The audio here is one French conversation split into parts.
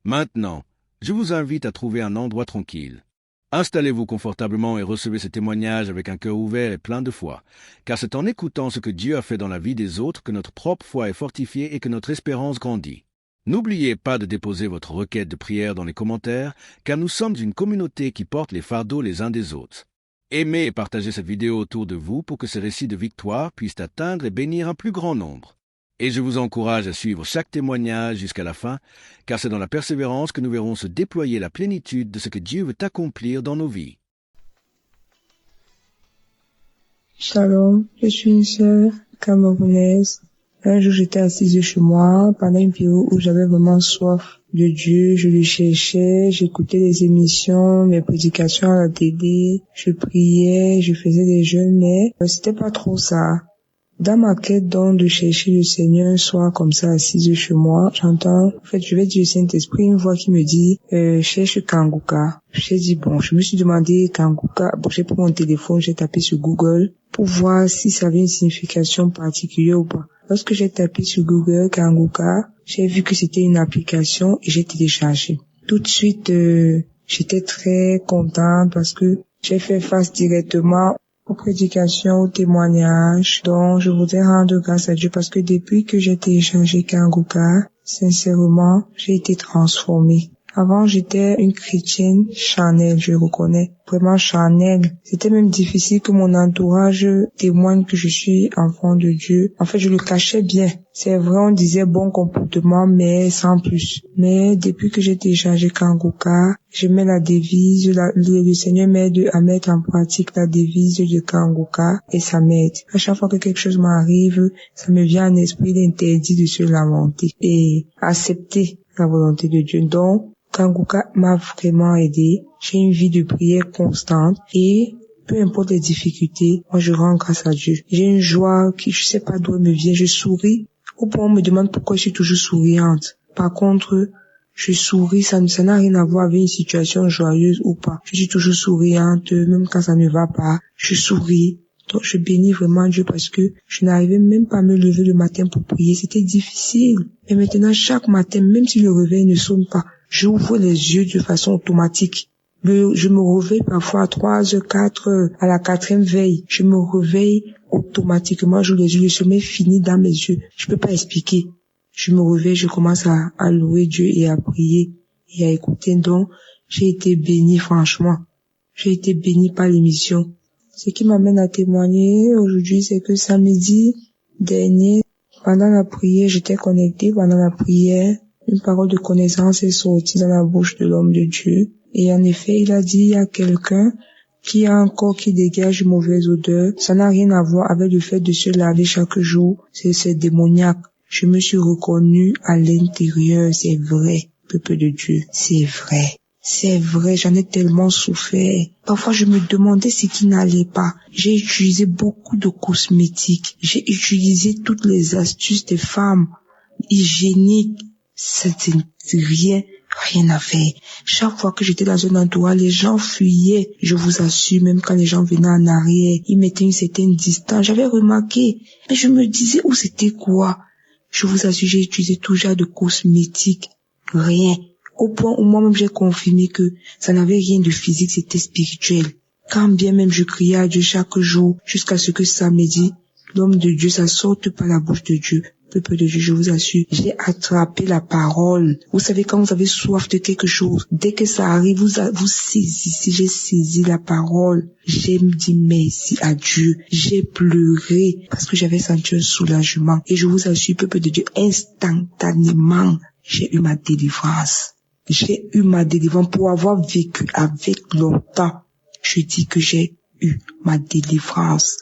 Maintenant, je vous invite à trouver un endroit tranquille. Installez-vous confortablement et recevez ce témoignage avec un cœur ouvert et plein de foi, car c'est en écoutant ce que Dieu a fait dans la vie des autres que notre propre foi est fortifiée et que notre espérance grandit. N'oubliez pas de déposer votre requête de prière dans les commentaires, car nous sommes une communauté qui porte les fardeaux les uns des autres. Aimez et partagez cette vidéo autour de vous pour que ces récits de victoire puissent atteindre et bénir un plus grand nombre. Et je vous encourage à suivre chaque témoignage jusqu'à la fin, car c'est dans la persévérance que nous verrons se déployer la plénitude de ce que Dieu veut accomplir dans nos vies. Shalom, je suis une sœur camerounaise. Un jour, j'étais assise chez moi pendant une période où j'avais vraiment soif de Dieu. Je le cherchais, j'écoutais les émissions, mes prédications à la télé, je priais, je faisais des jeûnes, mais c'était pas trop ça. Dans ma quête donc de chercher le Seigneur un soir comme ça assise chez moi, j'entends, en fait, je vais dire au Saint-Esprit, une voix qui me dit, cherche Kanguka. J'ai dit bon, je me suis demandé Kanguka, bon, j'ai pris mon téléphone, j'ai tapé sur Google pour voir si ça avait une signification particulière ou pas. Lorsque j'ai tapé sur Google Kanguka, j'ai vu que c'était une application et j'ai téléchargé. Tout de suite, j'étais très contente parce que j'ai fait face directement aux prédications, aux témoignages, dont je voudrais rendre grâce à Dieu parce que depuis que j'ai téléchargé Kanguka, sincèrement, j'ai été transformée. Avant, j'étais une chrétienne charnelle, je reconnais, vraiment charnelle. C'était même difficile que mon entourage témoigne que je suis enfant de Dieu. En fait, je le cachais bien. C'est vrai, on disait bon comportement, mais sans plus. Mais depuis que j'ai téléchargé Kanguka, je mets la devise, le Seigneur m'aide à mettre en pratique la devise de Kanguka et ça m'aide. À chaque fois que quelque chose m'arrive, ça me vient en esprit l'interdit de se lamenter et accepter la volonté de Dieu. Donc, Kanguka m'a vraiment aidé. J'ai une vie de prière constante et peu importe les difficultés, moi je rends grâce à Dieu. J'ai une joie qui je sais pas d'où elle me vient. Je souris. Au point où on me demande pourquoi je suis toujours souriante. Par contre, je souris, ça n'a rien à voir avec une situation joyeuse ou pas. Je suis toujours souriante, même quand ça ne va pas. Je souris. Donc je bénis vraiment Dieu parce que je n'arrivais même pas à me lever le matin pour prier. C'était difficile. Et maintenant, chaque matin, même si le réveil ne sonne pas, j'ouvre les yeux de façon automatique. Je me réveille parfois à 3h, 4h, à la 4e veille. Je me réveille automatiquement, j'ouvre les yeux, le sommeil finit dans mes yeux. Je peux pas expliquer. Je me réveille, je commence à louer Dieu et à prier et à écouter. Donc, j'ai été bénie, franchement. J'ai été bénie par l'émission. Ce qui m'amène à témoigner aujourd'hui, c'est que samedi dernier, pendant la prière, j'étais connectée pendant la prière. Une parole de connaissance est sortie dans la bouche de l'homme de Dieu. Et en effet, il a dit, il y a quelqu'un qui a un corps qui dégage une mauvaise odeur. Ça n'a rien à voir avec le fait de se laver chaque jour. C'est démoniaque. Je me suis reconnue à l'intérieur. C'est vrai, peuple de Dieu. C'est vrai. C'est vrai, j'en ai tellement souffert. Parfois, je me demandais ce qui n'allait pas. J'ai utilisé beaucoup de cosmétiques. J'ai utilisé toutes les astuces des femmes hygiéniques. C'était rien à faire. Chaque fois que j'étais dans un endroit, les gens fuyaient. Je vous assure, même quand les gens venaient en arrière, ils mettaient une certaine distance. J'avais remarqué. Mais je me disais, où c'était quoi? Je vous assure, j'ai utilisé tout genre de cosmétiques. Rien. Au point où moi-même j'ai confirmé que ça n'avait rien de physique, c'était spirituel. Quand bien même je criais à Dieu chaque jour, jusqu'à ce que samedi, l'homme de Dieu, ça sorte par la bouche de Dieu. Peuple de Dieu, je vous assure, j'ai attrapé la parole. Vous savez, quand vous avez soif de quelque chose, dès que ça arrive, vous saisissez, j'ai saisi la parole. J'ai dit merci à Dieu. J'ai pleuré parce que j'avais senti un soulagement. Et je vous assure, peuple de Dieu, instantanément, j'ai eu ma délivrance. J'ai eu ma délivrance pour avoir vécu avec longtemps. Je dis que j'ai eu ma délivrance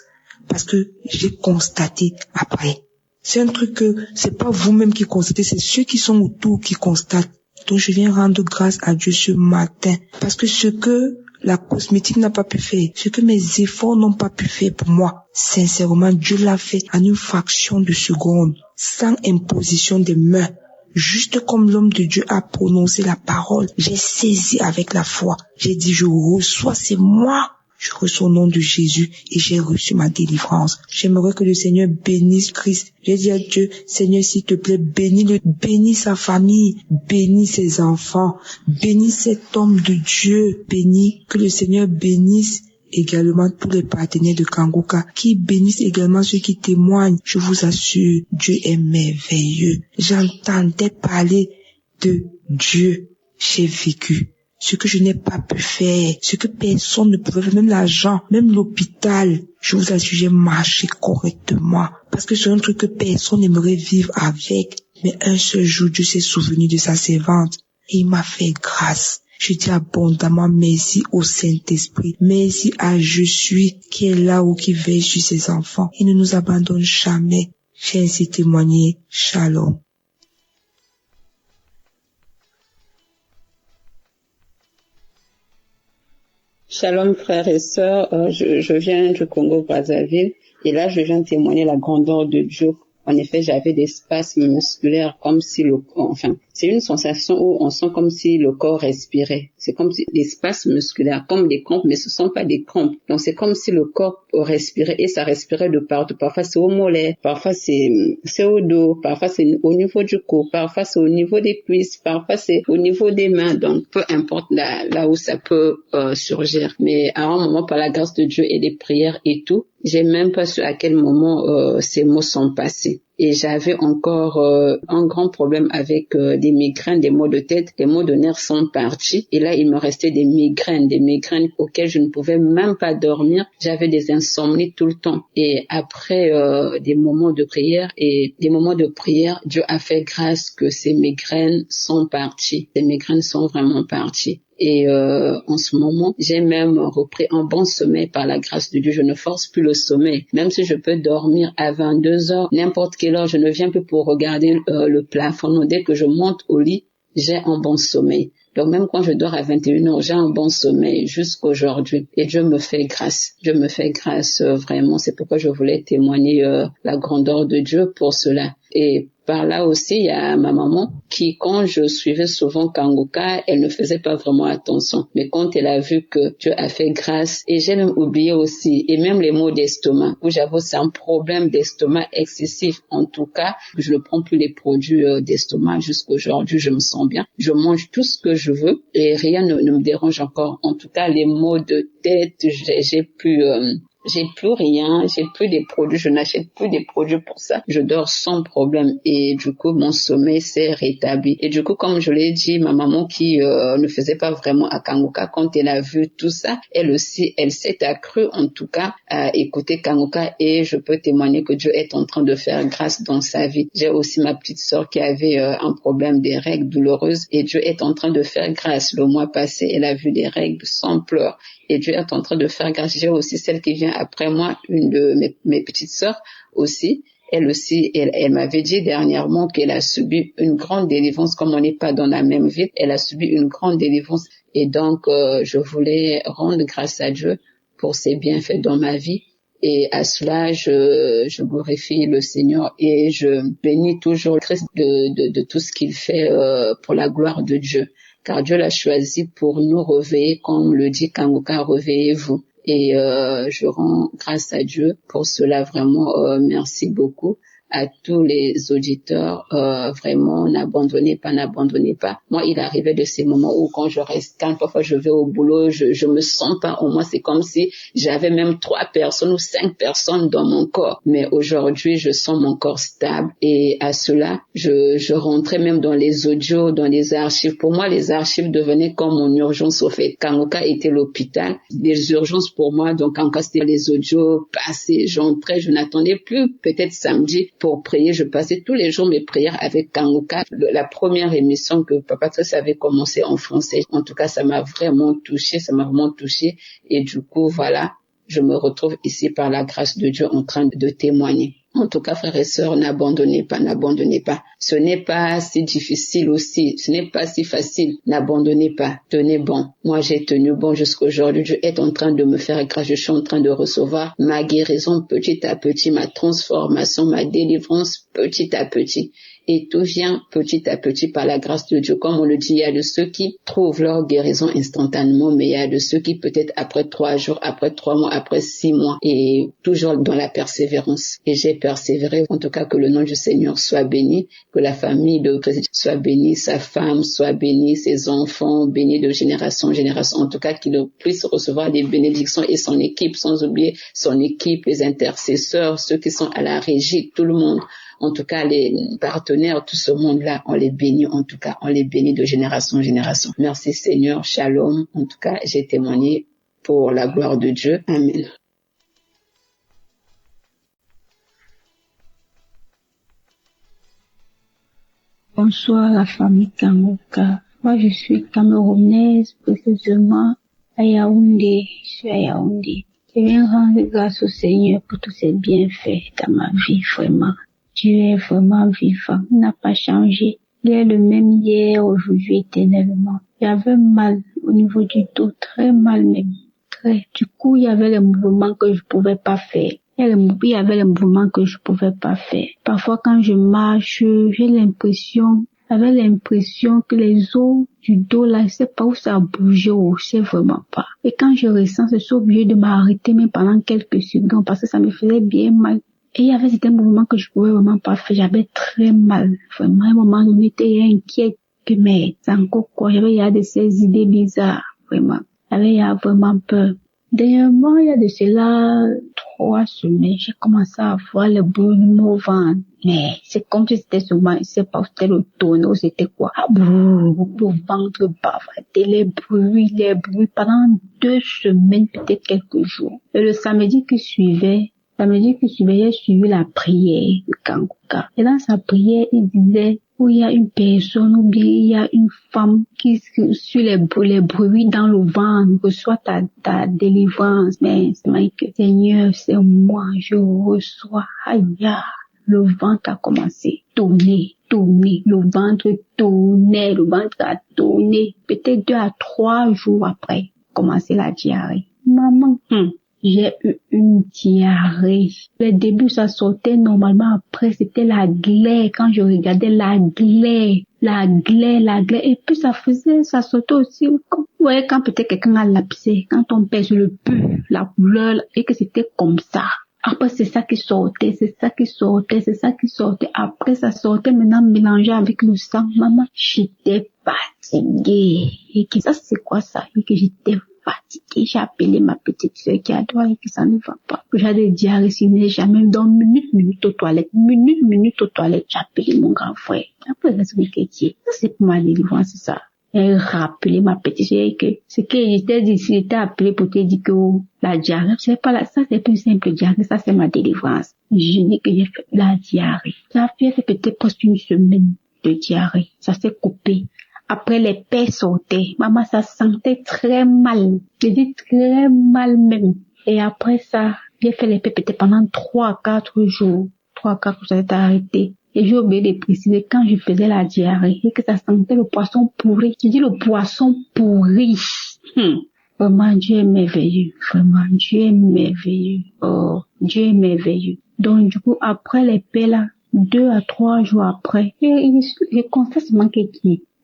parce que j'ai constaté après. C'est un truc que c'est pas vous-même qui constatez, c'est ceux qui sont autour qui constatent. Donc je viens rendre grâce à Dieu ce matin parce que ce que la cosmétique n'a pas pu faire, ce que mes efforts n'ont pas pu faire pour moi, sincèrement, Dieu l'a fait en une fraction de seconde, sans imposition des mains. Juste comme l'homme de Dieu a prononcé la parole, j'ai saisi avec la foi. J'ai dit, je reçois, c'est moi. Je reçois au nom de Jésus et j'ai reçu ma délivrance. J'aimerais que le Seigneur bénisse Christ. J'ai dit à Dieu, Seigneur, s'il te plaît, bénis sa famille, bénis ses enfants, bénis cet homme de Dieu, que le Seigneur bénisse également tous les partenaires de Kangoka, qui bénissent également ceux qui témoignent. Je vous assure, Dieu est merveilleux. J'entendais parler de Dieu. J'ai vécu ce que je n'ai pas pu faire, ce que personne ne pouvait faire, même l'argent, même l'hôpital. Je vous assure, j'ai marché correctement parce que c'est un truc que personne n'aimerait vivre avec. Mais un seul jour, Dieu s'est souvenu de sa servante et il m'a fait grâce. Je dis abondamment merci au Saint-Esprit. Merci à Je suis qui est là ou qui veille sur ses enfants. Il ne nous abandonne jamais. J'ai ainsi témoigné. Shalom. Shalom frères et sœurs, je viens du Congo-Brazzaville et là je viens témoigner la grandeur de Dieu. En effet, j'avais des spasmes musculaires comme si c'est une sensation où on sent comme si le corps respirait. C'est comme si des spasmes musculaires, comme des crampes, mais ce sont pas des crampes. Donc c'est comme si le corps respirait et ça respirait de partout. Parfois c'est au mollet, parfois c'est au dos, parfois c'est au niveau du cou, parfois c'est au niveau des cuisses, parfois c'est au niveau des mains. Donc peu importe là où ça peut surgir. Mais à un moment, par la grâce de Dieu et des prières et tout, j'ai même pas su à quel moment ces mots sont passés. Et j'avais encore un grand problème avec des migraines, des maux de tête, les maux de nerfs sont partis. Et là, il me restait des migraines auxquelles je ne pouvais même pas dormir. J'avais des insomnies tout le temps. Et après des moments de prière, Dieu a fait grâce que ces migraines sont parties. Ces migraines sont vraiment parties. Et en ce moment, j'ai même repris un bon sommeil par la grâce de Dieu. Je ne force plus le sommeil. Même si je peux dormir à 22 heures, n'importe quelle heure, je ne viens plus pour regarder le plafond. Non, dès que je monte au lit, j'ai un bon sommeil. Donc même quand je dors à 21 heures, j'ai un bon sommeil jusqu'aujourd'hui. Et Dieu me fait grâce. Dieu me fait grâce vraiment. C'est pourquoi je voulais témoigner la grandeur de Dieu pour cela. Et par là aussi, il y a ma maman qui, quand je suivais souvent Kangoka, elle ne faisait pas vraiment attention. Mais quand elle a vu que Dieu a fait grâce, et j'ai même oublié aussi, et même les maux d'estomac, où j'avais aussi un problème d'estomac excessif. En tout cas, je ne prends plus les produits d'estomac jusqu'aujourd'hui, je me sens bien. Je mange tout ce que je veux et rien ne me dérange encore. En tout cas, les maux de tête, j'ai plus rien, j'ai plus des produits, je n'achète plus des produits pour ça. Je dors sans problème et du coup, mon sommeil s'est rétabli. Et du coup, comme je l'ai dit, ma maman qui ne faisait pas vraiment à Kangoka, quand elle a vu tout ça, elle aussi, elle s'est accrue en tout cas à écouter Kangoka et je peux témoigner que Dieu est en train de faire grâce dans sa vie. J'ai aussi ma petite sœur qui avait un problème des règles douloureuses et Dieu est en train de faire grâce. Le mois passé, elle a vu des règles sans pleurs. Et Dieu est en train de faire grâce. J'ai aussi celle qui vient après moi, une de mes petites sœurs aussi. Elle aussi, elle m'avait dit dernièrement qu'elle a subi une grande délivrance. Comme on n'est pas dans la même ville, elle a subi une grande délivrance. Et donc, je voulais rendre grâce à Dieu pour ses bienfaits dans ma vie. Et à cela, je glorifie le Seigneur et je bénis toujours Christ de tout ce qu'il fait pour la gloire de Dieu. Car Dieu l'a choisi pour nous réveiller, comme le dit Kangoka, réveillez-vous. Et je rends grâce à Dieu pour cela, vraiment, merci beaucoup à tous les auditeurs, vraiment, n'abandonnez pas. Moi, il arrivait de ces moments où quand je reste calme, parfois je vais au boulot, je me sens pas, au moins c'est comme si j'avais même 3 personnes ou 5 personnes dans mon corps. Mais aujourd'hui, je sens mon corps stable et à cela, je rentrais même dans les audios, dans les archives. Pour moi, les archives devenaient comme mon urgence au fait. Kangoka était l'hôpital, des urgences pour moi, donc quand c'était les audios passés, j'entrais, je n'attendais plus, peut-être samedi, pour prier. Je passais tous les jours mes prières avec Kangoka. La première émission que Papa Trace avait commencé en français. En tout cas, ça m'a vraiment touché. Et du coup, voilà, je me retrouve ici par la grâce de Dieu en train de témoigner. En tout cas, frères et sœurs, n'abandonnez pas. Ce n'est pas si difficile aussi, ce n'est pas si facile. N'abandonnez pas, tenez bon. Moi, j'ai tenu bon jusqu'aujourd'hui. Dieu est en train de me faire grâce. Je suis en train de recevoir ma guérison petit à petit, ma transformation, ma délivrance petit à petit. et tout vient petit à petit par la grâce de Dieu. Comme on le dit, il y a de ceux qui trouvent leur guérison instantanément, mais il y a de ceux qui peut-être après 3 jours, après 3 mois, après 6 mois, et toujours dans la persévérance. Et j'ai persévéré. En tout cas, que le nom du Seigneur soit béni, que la famille de président soit bénie, sa femme soit bénie, ses enfants bénis de génération en génération. En tout cas, qu'il puisse recevoir des bénédictions, et son équipe, sans oublier son équipe, les intercesseurs, ceux qui sont à la régie, tout le monde. En tout cas, les partenaires, tout ce monde-là, on les bénit, en tout cas, on les bénit de génération en génération. Merci Seigneur, shalom. En tout cas, j'ai témoigné pour la gloire de Dieu. Amen. Bonsoir la famille Kangoka. Moi, je suis camerounaise, précisément à Yaoundé. Je suis à Yaoundé. Je viens rendre grâce au Seigneur pour tous ses bienfaits dans ma vie, vraiment. Dieu est vraiment vivant, il n'a pas changé. Il est le même hier, aujourd'hui, éternellement. J'avais mal au niveau du dos, très mal même, très. Du coup, il y avait les mouvements que je pouvais pas faire. Il y avait les mouvements que je pouvais pas faire. Parfois, quand je marche, j'avais l'impression que les os du dos, là, je sais pas où ça a bougé, je sais vraiment pas. Et quand je ressens, je suis obligée de m'arrêter même pendant quelques secondes parce que ça me faisait bien mal. Et il y avait certains mouvements que je pouvais vraiment pas faire. J'avais très mal. Vraiment, à un moment donné, j'étais inquiète que, mais, c'est encore quoi? Il y a de ces idées bizarres, vraiment. Il y a vraiment peur. Dernièrement, il y a de cela 3 semaines, j'ai commencé à avoir le brûlement au ventre. Mais c'est comme si c'était seulement, je sais pas, c'était le tonneau, c'était quoi? Le ventre bavardé, les bruits, pendant 2 semaines, peut-être quelques jours. Et le samedi qui suivait, j'ai suivi la prière de Kangoka. Et dans sa prière, il disait, où il y a une personne ou bien il y a une femme qui sur les bruits dans le ventre reçoit ta délivrance. Mais c'est que Seigneur, c'est moi, je reçois. Aïe, le ventre a commencé à tourner, le ventre a tourné. Peut-être 2 à 3 jours après, commencer la diarrhée. Maman, j'ai eu une diarrhée. Le début, ça sortait normalement. Après, c'était la glaire. Quand je regardais la glaire. Et puis, ça sortait aussi. Vous voyez, quand peut-être quelqu'un a lapsé, quand on pèse le pu, la couleur, et que c'était comme ça. Après, c'est ça qui sortait. Après, ça sortait maintenant mélangé avec le sang. Maman, j'étais fatiguée. Et que ça, c'est quoi ça? Et que j'étais fatiguée. J'ai appelé ma petite soeur qui adore et que ça ne va pas. J'ai des diarrhées sinon jamais dans minute aux toilettes. J'ai appelé mon grand frère. Après, ça c'est pour ma délivrance, c'est ça. Et rappeler ma petite soeur que ce que j'étais dit, j'étais appelé pour te dire que la diarrhée, c'est pas là, ça c'est plus simple diarrhée, ça c'est ma délivrance. Je dis que j'ai fait la diarrhée. Ça a fait peut-être presque une semaine de diarrhée. Ça s'est coupé. Après, les pères sortaient. Maman, ça sentait très mal. Je dis très mal même. Et après ça, j'ai fait les pères peut-être pendant 3 à 4 jours. 3 à 4 jours, ça s'est arrêté. Et j'ai oublié de préciser quand je faisais la diarrhée et que ça sentait le poisson pourri. Je dis le poisson pourri. Vraiment, Dieu est merveilleux. Oh, Dieu est merveilleux. Donc, du coup, après les pères là, 2 à 3 jours après, je constate seulement que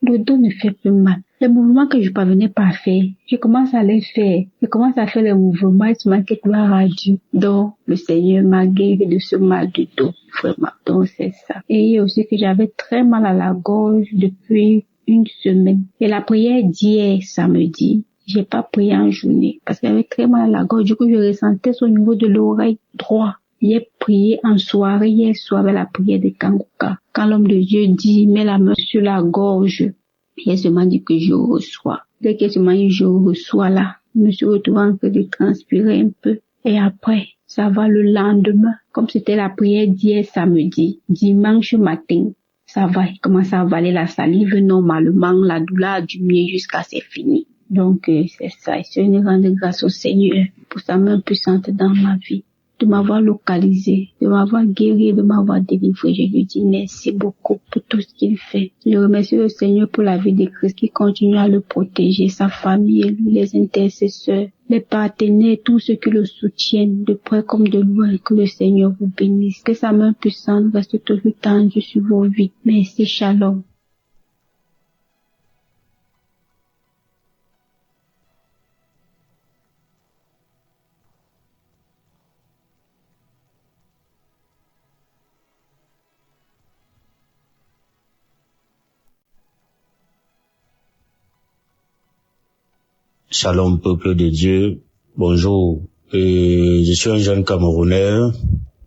le dos ne fait plus mal. Les mouvements que je parvenais pas à faire, je commence à les faire. Je commence à faire les mouvements et seulement que gloire à Dieu. Donc, le Seigneur m'a guéri de ce mal du dos. Vraiment. Donc, c'est ça. Et il y a aussi que j'avais très mal à la gorge depuis 1 semaine. Et la prière d'hier, samedi, j'ai pas prié en journée parce que j'avais très mal à la gorge. Du coup, je ressentais ça au niveau de l'oreille droite. J'ai prié en soirée, hier soir, avec la prière de Kangoka. Quand l'homme de Dieu dit, mets la main sur la gorge, j'ai seulement dit que je reçois. Dès que seulement je reçois là, je me suis retrouvée en train de transpirer un peu. Et après, ça va le lendemain, comme c'était la prière d'hier samedi, dimanche matin, ça va, il commence à avaler la salive normalement, la douleur du mieux jusqu'à c'est fini. Donc, c'est ça. Je rends grâce au Seigneur pour sa main puissante dans ma vie, de m'avoir localisé, de m'avoir guéri, de m'avoir délivré. Je lui dis merci beaucoup pour tout ce qu'il fait. Je remercie le Seigneur pour la vie de Christ qui continue à le protéger, sa famille, lui, les intercesseurs. les partenaires, tous ceux qui le soutiennent, de près comme de loin, que le Seigneur vous bénisse, que sa main puissante reste toujours tendue sur vos vies. Merci, shalom. Shalom, peuple de Dieu. Bonjour. Je suis un jeune Camerounais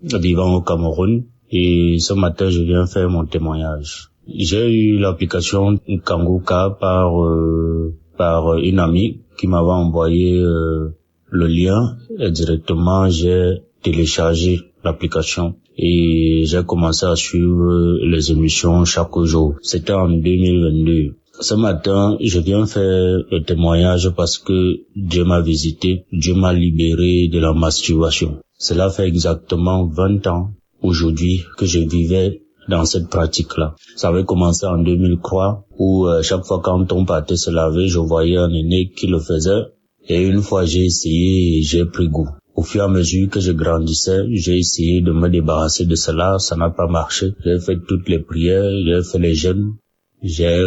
vivant au Cameroun et ce matin, je viens faire mon témoignage. J'ai eu l'application Kanguka par une amie qui m'avait envoyé le lien et directement j'ai téléchargé l'application et j'ai commencé à suivre les émissions chaque jour. C'était en 2022. Ce matin, je viens faire le témoignage parce que Dieu m'a visité, Dieu m'a libéré de la masturbation. Cela fait exactement 20 ans aujourd'hui que je vivais dans cette pratique-là. Ça avait commencé en 2003 où chaque fois quand on partait se laver, je voyais un aîné qui le faisait et une fois j'ai essayé et j'ai pris goût. Au fur et à mesure que je grandissais, j'ai essayé de me débarrasser de cela, ça n'a pas marché. J'ai fait toutes les prières, j'ai fait les jeûnes. J'ai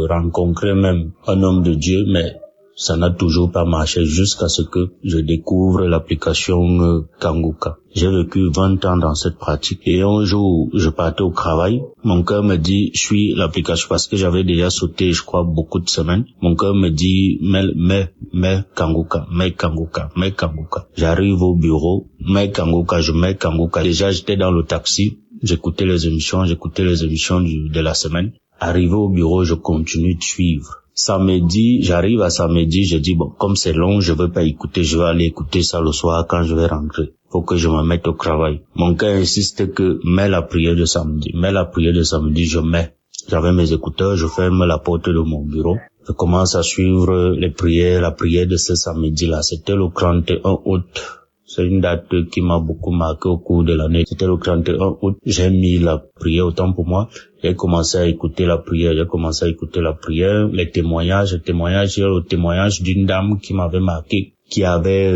rencontré même un homme de Dieu, mais ça n'a toujours pas marché jusqu'à ce que je découvre l'application Kanguka. J'ai vécu 20 ans dans cette pratique et un jour, je partais au travail. Mon cœur me dit, suis l'application parce que j'avais déjà sauté, je crois, beaucoup de semaines. Mon cœur me dit, mets Kanguka. J'arrive au bureau, mets Kanguka. Déjà, j'étais dans le taxi, j'écoutais les émissions de la semaine. Arrivé au bureau, je continue de suivre. J'arrive à samedi, je dis bon, comme c'est long, je veux pas écouter, je vais aller écouter ça le soir quand je vais rentrer. Faut que je me mette au travail. Mon cœur insiste que mets la prière de samedi, je mets. J'avais mes écouteurs, je ferme la porte de mon bureau. Je commence à suivre les prières, la prière de ce samedi-là. C'était le 31 août. C'est une date qui m'a beaucoup marqué au cours de l'année. C'était le 31 août. J'ai mis la prière autant pour moi. J'ai commencé à écouter la prière. Les témoignages. J'ai le témoignage d'une dame qui m'avait marqué, qui avait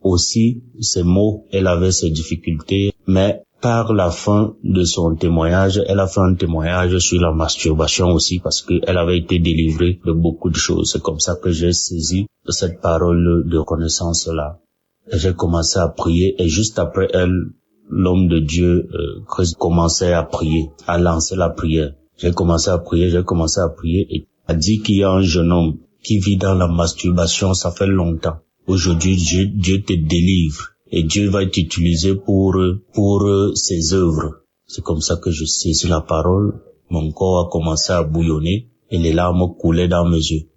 aussi ses maux. Elle avait ses difficultés. Mais par la fin de son témoignage, elle a fait un témoignage sur la masturbation aussi parce qu'elle avait été délivrée de beaucoup de choses. C'est comme ça que j'ai saisi cette parole de reconnaissance-là. J'ai commencé à prier et juste après elle, l'homme de Dieu commençait à prier, à lancer la prière. J'ai commencé à prier et a dit qu'il y a un jeune homme qui vit dans la masturbation, ça fait longtemps. Aujourd'hui, Dieu te délivre et Dieu va t'utiliser pour ses œuvres. C'est comme ça que je saisis la parole. Mon corps a commencé à bouillonner et les larmes coulaient dans mes yeux.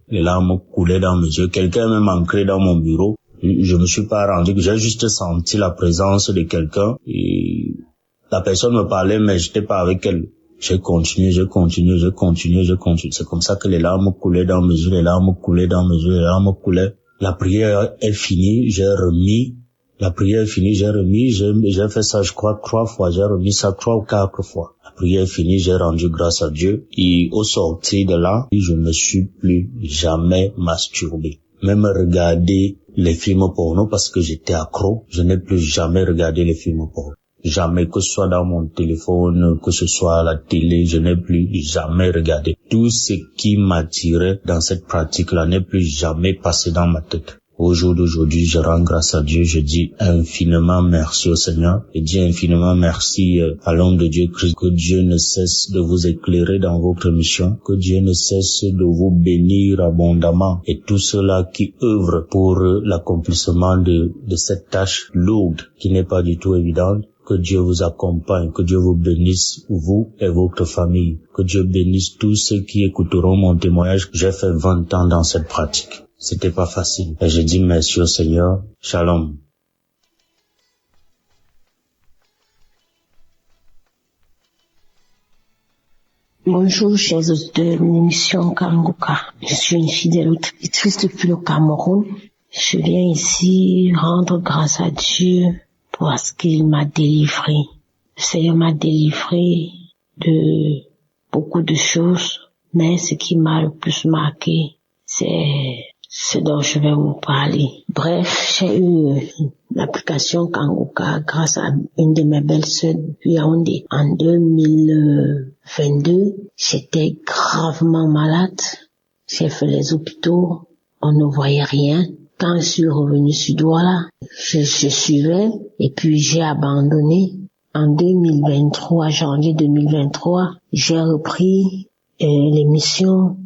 Quelqu'un est même entré dans mon bureau. Je me suis pas rendu, j'ai juste senti la présence de quelqu'un et la personne me parlait mais j'étais pas avec elle. J'ai continué. C'est comme ça que les larmes coulaient dans mes yeux, La prière est finie, j'ai fait ça je crois 3 fois, j'ai remis ça 3 ou 4 fois. La prière est finie, j'ai rendu grâce à Dieu et au sortir de là, je ne me suis plus jamais masturbé. Même regarder les films porno parce que j'étais accro, je n'ai plus jamais regardé les films porno. Jamais, que ce soit dans mon téléphone, que ce soit à la télé, je n'ai plus jamais regardé. Tout ce qui m'attirait dans cette pratique-là n'est plus jamais passé dans ma tête. Au jour d'aujourd'hui, je rends grâce à Dieu, je dis infiniment merci au Seigneur, et dis infiniment merci à l'homme de Dieu Christ, que Dieu ne cesse de vous éclairer dans votre mission, que Dieu ne cesse de vous bénir abondamment, et tous ceux-là qui œuvrent pour l'accomplissement de cette tâche lourde qui n'est pas du tout évidente. Que Dieu vous accompagne, que Dieu vous bénisse, vous et votre famille, que Dieu bénisse tous ceux qui écouteront mon témoignage. J'ai fait 20 ans dans cette pratique. C'était pas facile. Et je dis merci au Seigneur. Shalom. Bonjour, chers auditeurs de l'émission Kanguka. Je suis une fidèle auditrice depuis le Cameroun. Je viens ici rendre grâce à Dieu parce qu'il m'a délivré. Le Seigneur m'a délivré de beaucoup de choses, mais ce qui m'a le plus marqué, c'est ce dont je vais vous parler. Bref, j'ai eu l'application Kanguka grâce à une de mes belles sœurs depuis Yaoundé. En 2022, j'étais gravement malade. J'ai fait les hôpitaux, on ne voyait rien. Quand je suis revenue sur Douala, je suivais et puis j'ai abandonné. En 2023, janvier 2023, j'ai repris l'émission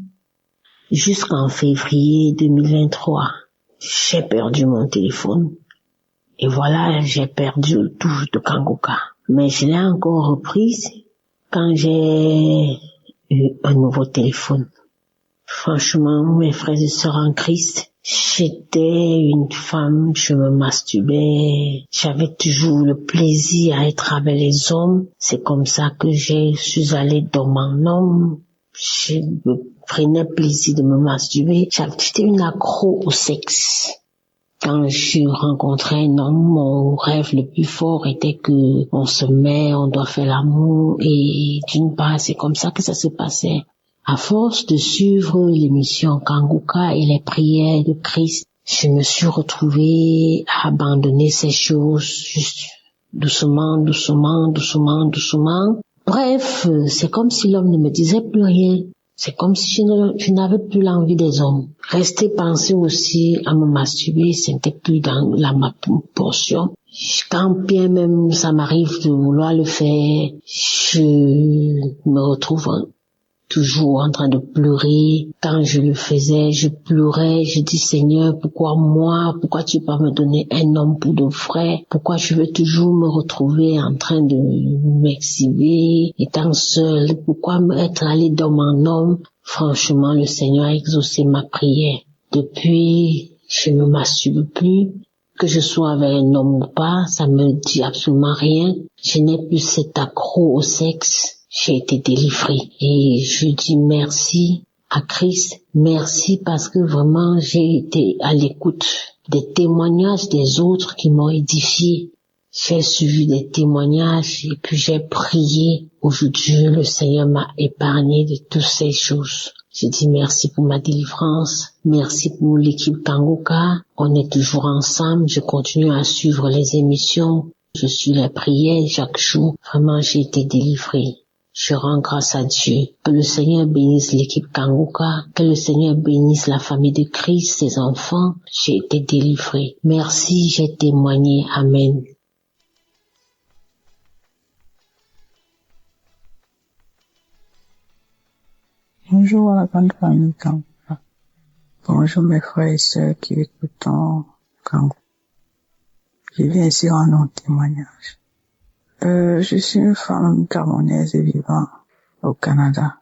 jusqu'en février 2023. J'ai perdu mon téléphone. Et voilà, j'ai perdu le touche de Kanguka. Mais je l'ai encore reprise quand j'ai eu un nouveau téléphone. Franchement, mes frères et sœurs en Christ, j'étais une femme, je me masturbais, j'avais toujours le plaisir à être avec les hommes. C'est comme ça que je suis allée dans mon homme. Je me prenais plaisir de me masturber. J'étais une accro au sexe. Quand je rencontrais un homme, mon rêve le plus fort était que on se met, on doit faire l'amour. Et d'une part, c'est comme ça que ça se passait. À force de suivre l'émission Kanguka et les prières de Christ, je me suis retrouvée à abandonner ces choses juste doucement. Bref, c'est comme si l'homme ne me disait plus rien. C'est comme si je n'avais plus l'envie des hommes. Rester penser aussi à me masturber, c'était plus dans ma portion. Quand bien même ça m'arrive de vouloir le faire, je me retrouve toujours en train de pleurer. Quand je le faisais, je pleurais, je dis Seigneur, pourquoi moi? Pourquoi tu peux pas me donner un homme pour de vrai? Pourquoi je veux toujours me retrouver en train de m'exhiber, étant seule? Pourquoi être allé dans mon homme? Franchement, le Seigneur a exaucé ma prière. Depuis, je ne masturbe plus. Que je sois avec un homme ou pas, ça me dit absolument rien. Je n'ai plus cet accro au sexe. J'ai été délivrée et je dis merci à Christ, merci parce que vraiment j'ai été à l'écoute des témoignages des autres qui m'ont édifié. J'ai suivi des témoignages et puis j'ai prié. Aujourd'hui, le Seigneur m'a épargné de toutes ces choses. Je dis merci pour ma délivrance, merci pour l'équipe Kanguka. On est toujours ensemble, je continue à suivre les émissions, je suis les prières chaque jour. Vraiment, j'ai été délivrée. Je rends grâce à Dieu. Que le Seigneur bénisse l'équipe Kanguka. Que le Seigneur bénisse la famille de Christ, ses enfants. J'ai été délivrée. Merci, j'ai témoigné. Amen. Bonjour à la grande famille Kanguka. Bonjour mes frères et sœurs qui écoutent Kanguka. Je viens ici rendre un témoignage. Je suis une femme gabonaise et vivant au Canada.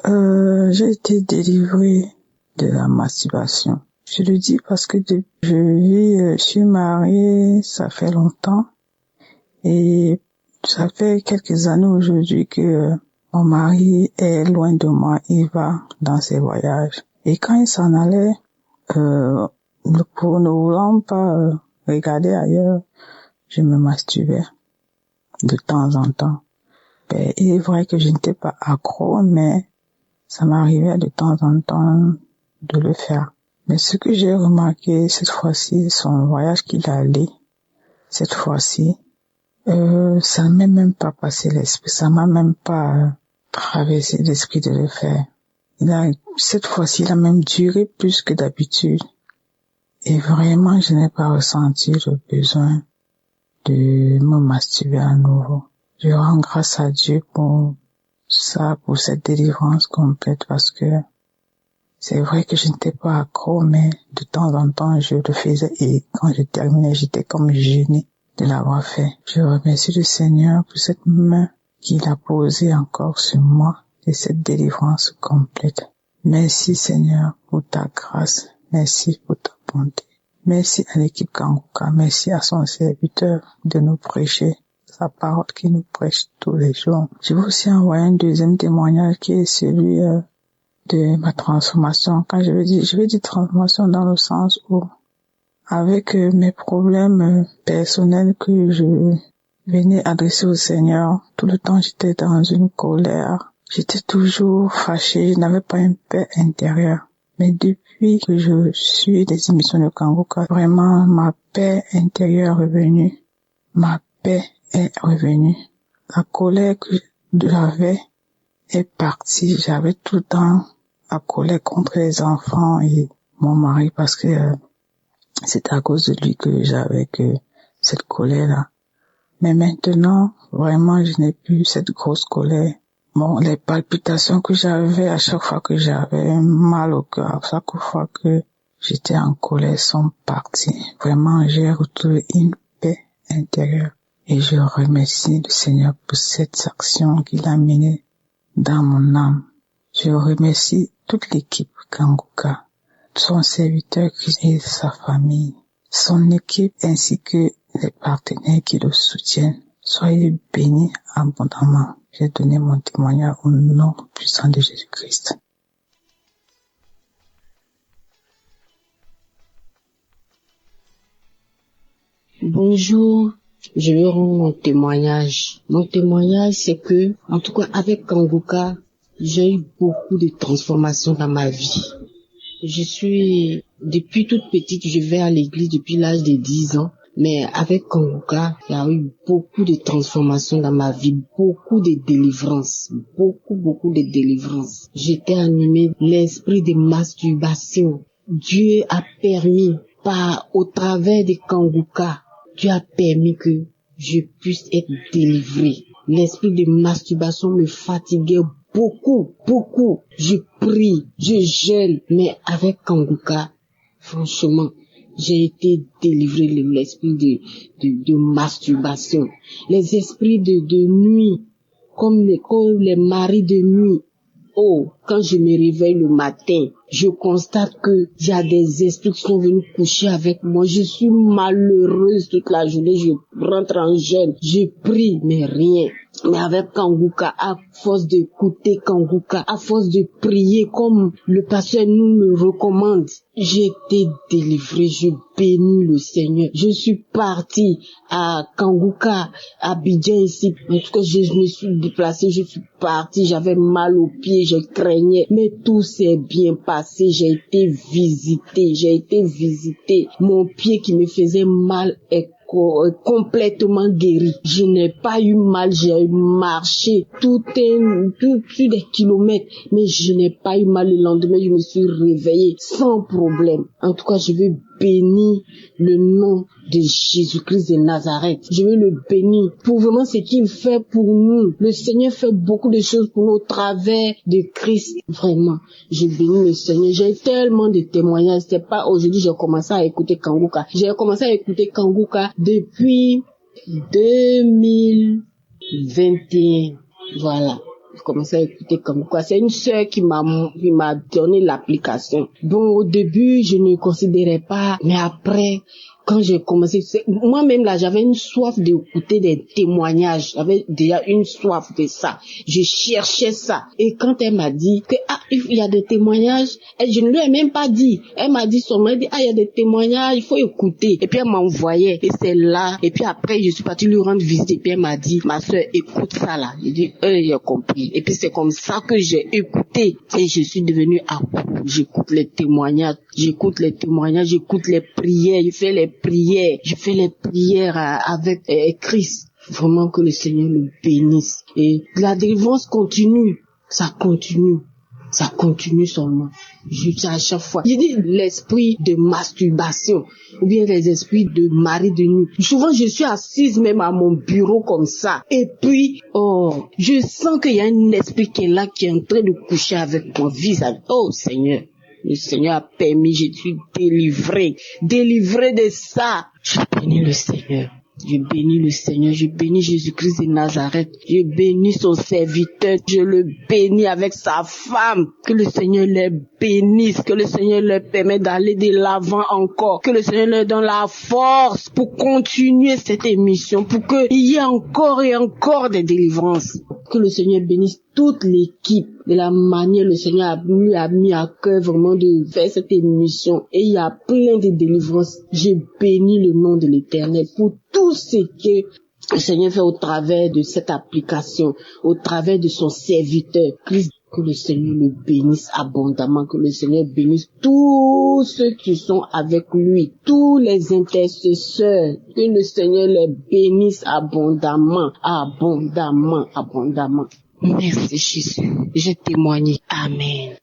J'ai été délivrée de la masturbation. Je le dis parce que je suis mariée, ça fait longtemps, et ça fait quelques années aujourd'hui que mon mari est loin de moi, il va dans ses voyages. Et quand il s'en allait, pour ne voulant pas regarder ailleurs, je me masturbais de temps en temps. Il est vrai que je n'étais pas accro, mais ça m'arrivait de temps en temps de le faire. Mais ce que j'ai remarqué cette fois-ci, son voyage qu'il a allé, cette fois-ci, ça ne m'est même pas passé l'esprit, ça m'a même pas traversé l'esprit de le faire. Cette fois-ci, il a même duré plus que d'habitude. Et vraiment, je n'ai pas ressenti le besoin de me masturber à nouveau. Je rends grâce à Dieu pour ça, pour cette délivrance complète, parce que c'est vrai que je n'étais pas accro, mais de temps en temps, je le faisais et quand je terminais, j'étais comme gênée de l'avoir fait. Je remercie le Seigneur pour cette main qu'il a posée encore sur moi et cette délivrance complète. Merci Seigneur pour ta grâce, merci pour ta bonté. Merci à l'équipe Kanguka, merci à son serviteur de nous prêcher sa parole qui nous prêche tous les jours. Je veux aussi envoyer un deuxième témoignage qui est celui de ma transformation. Quand je vais dire transformation dans le sens où, avec mes problèmes personnels que je venais adresser au Seigneur, tout le temps j'étais dans une colère. J'étais toujours fâchée, je n'avais pas une paix intérieure. Mais depuis que je suis des émissions de Kanguka, vraiment, ma paix intérieure est revenue. Ma paix est revenue. La colère que j'avais est partie. J'avais tout le temps la colère contre les enfants et mon mari parce que c'est à cause de lui que j'avais que cette colère-là. Mais maintenant, vraiment, je n'ai plus cette grosse colère. Bon, les palpitations que j'avais à chaque fois que j'avais mal au cœur, à chaque fois que j'étais en colère sont parties. Vraiment, j'ai retrouvé une paix intérieure. Et je remercie le Seigneur pour cette action qu'il a menée dans mon âme. Je remercie toute l'équipe Kanguka, son serviteur et sa famille, son équipe ainsi que les partenaires qui le soutiennent. Soyez bénis abondamment. J'ai donné mon témoignage au nom puissant de Jésus-Christ. Bonjour, je vais rendre mon témoignage. Mon témoignage, c'est que, en tout cas, avec Kanguka, j'ai eu beaucoup de transformations dans ma vie. Depuis toute petite, je vais à l'église depuis l'âge de 10 ans. Mais avec Kanguka, il y a eu beaucoup de transformations dans ma vie, beaucoup de délivrances, beaucoup de délivrances. J'étais animée l'esprit de masturbation. Dieu a permis, au travers de Kanguka, Dieu a permis que je puisse être délivrée. L'esprit de masturbation me fatiguait beaucoup. Je prie, je jeûne, mais avec Kanguka, franchement, j'ai été délivré de l'esprit de masturbation. Les esprits de nuit, comme les maris de nuit. Oh, quand je me réveille le matin, je constate que il y a des esprits qui sont venus coucher avec moi. Je suis malheureuse toute la journée. Je rentre en jeûne. Je prie, mais rien. Mais avec Kanguka, à force d'écouter Kanguka, à force de prier comme le pasteur nous le recommande, j'ai été délivrée. Je bénis le Seigneur. Je suis partie à Kanguka, à Abidjan ici. En tout cas, je me suis déplacée, je suis partie. J'avais mal aux pieds, je craignais. Mais tout s'est bien passé. J'ai été visitée. Mon pied qui me faisait mal est complètement guéri. Je n'ai pas eu mal, j'ai marché plus des kilomètres, mais je n'ai pas eu mal. Le lendemain, je me suis réveillée sans problème. En tout cas, je veux bénir le nom de Jésus-Christ de Nazareth. Je veux le bénir pour vraiment ce qu'il fait pour nous. Le Seigneur fait beaucoup de choses pour nous au travers de Christ. Vraiment, je bénis le Seigneur. J'ai tellement de témoignages. C'est pas aujourd'hui j'ai commencé à écouter Kanguka. J'ai commencé à écouter Kanguka depuis 2021. Voilà. J'ai commencé à écouter Kanguka. C'est une sœur qui m'a donné l'application. Bon, au début, je ne considérais pas, mais après, quand j'ai commencé, moi-même là, j'avais une soif d'écouter des témoignages. J'avais déjà une soif de ça. Je cherchais ça. Et quand elle m'a dit que, il y a des témoignages, et je ne lui ai même pas dit. Elle m'a dit seulement, il y a des témoignages, il faut écouter. Et puis elle m'envoyait. Et c'est là. Et puis après, je suis partie lui rendre visite. Et puis elle m'a dit, ma soeur, écoute ça là. J'ai dit, j'ai compris. Et puis c'est comme ça que j'ai écouté. Et je suis devenue accro. J'écoute les témoignages, j'écoute les prières, je fais les prières avec Christ. Vraiment que le Seigneur le bénisse. Et la délivrance continue, ça continue seulement. Juste à chaque fois. Je dis l'esprit de masturbation, ou bien les esprits de mari de nuit. Souvent, je suis assise même à mon bureau comme ça. Et puis, je sens qu'il y a un esprit qui est là, qui est en train de coucher avec mon visage. Oh Seigneur. Le Seigneur a permis, je suis délivré de ça. Je bénis le Seigneur. Je bénis le Seigneur, je bénis Jésus-Christ de Nazareth, je bénis son serviteur, je le bénis avec sa femme, que le Seigneur les bénisse, que le Seigneur leur permette d'aller de l'avant encore, que le Seigneur leur donne la force pour continuer cette émission, pour qu'il y ait encore et encore des délivrances. Que le Seigneur bénisse toute l'équipe de la manière le Seigneur a mis à cœur vraiment de faire cette émission. Et il y a plein de délivrances. Je bénis le nom de l'Éternel pour tout ce que le Seigneur fait au travers de cette application, au travers de son serviteur, Christ. Que le Seigneur le bénisse abondamment, que le Seigneur bénisse tous ceux qui sont avec lui, tous les intercesseurs, que le Seigneur les bénisse abondamment, abondamment, abondamment. Merci Jésus, j'ai témoigné. Amen.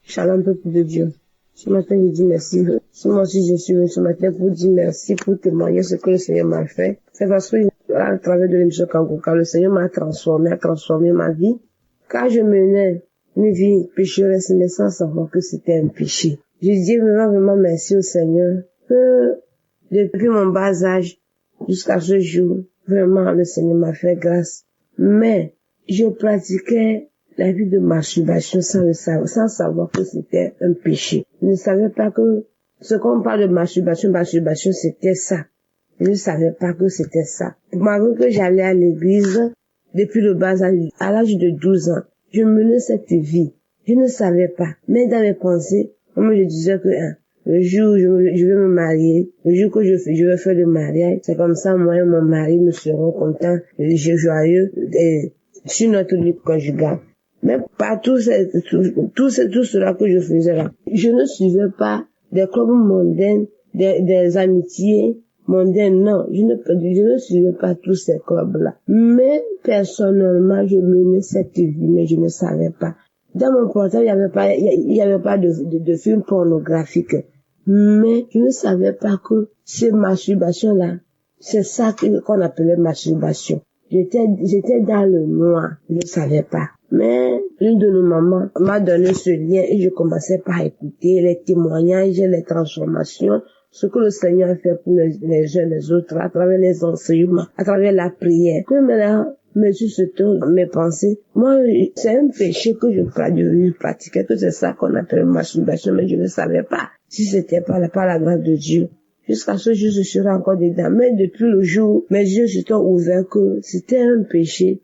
Shalom, peuple de Dieu. Ce matin, je dis merci. Moi aussi, je suis venu ce matin pour dire merci, pour témoigner ce que le Seigneur m'a fait. C'est parce que, à travers de l'émission Kanguka, le Seigneur m'a transformé, a transformé ma vie. Car je menais une vie pécheresse, mais sans savoir que c'était un péché. Je dis vraiment merci au Seigneur que, depuis mon bas âge jusqu'à ce jour, vraiment, le Seigneur m'a fait grâce. Mais, je pratiquais la vie de masturbation sans savoir que c'était un péché. Je ne savais pas que ce qu'on parle de masturbation, c'était ça. Je ne savais pas que c'était ça. Malgré que j'allais à l'église depuis le bas âge, à l'âge de 12 ans, je menais cette vie. Je ne savais pas. Mais dans mes pensées, moi je disais que le jour où je vais me marier, le jour que je vais faire le mariage, c'est comme ça moi et mon mari nous serons contents, joyeux sur notre vie conjugale. Mais pas tout cela que je faisais là. Je ne suivais pas des clubs mondains, des amitiés mondaines, non. Je ne suivais pas tous ces clubs-là. Mais, personnellement, je menais cette vie, mais je ne savais pas. Dans mon portable, il y avait pas de films pornographiques. Mais, je ne savais pas que ces masturbations-là, c'est ça qu'on appelait masturbation. J'étais dans le noir. Je ne savais pas. Mais une de nos mamans m'a donné ce lien et je commençais par écouter les témoignages, les transformations, ce que le Seigneur a fait pour les uns les autres, à travers les enseignements, à travers la prière. Que maintenant, me suscitant mes pensées, moi, c'est un péché que je pratiquais, que c'est ça qu'on appelle masturbation, mais je ne savais pas si c'était par la grâce de Dieu. Jusqu'à ce jour, je serai encore dedans. Mais depuis le jour, mes yeux se sont ouverts que c'était un péché.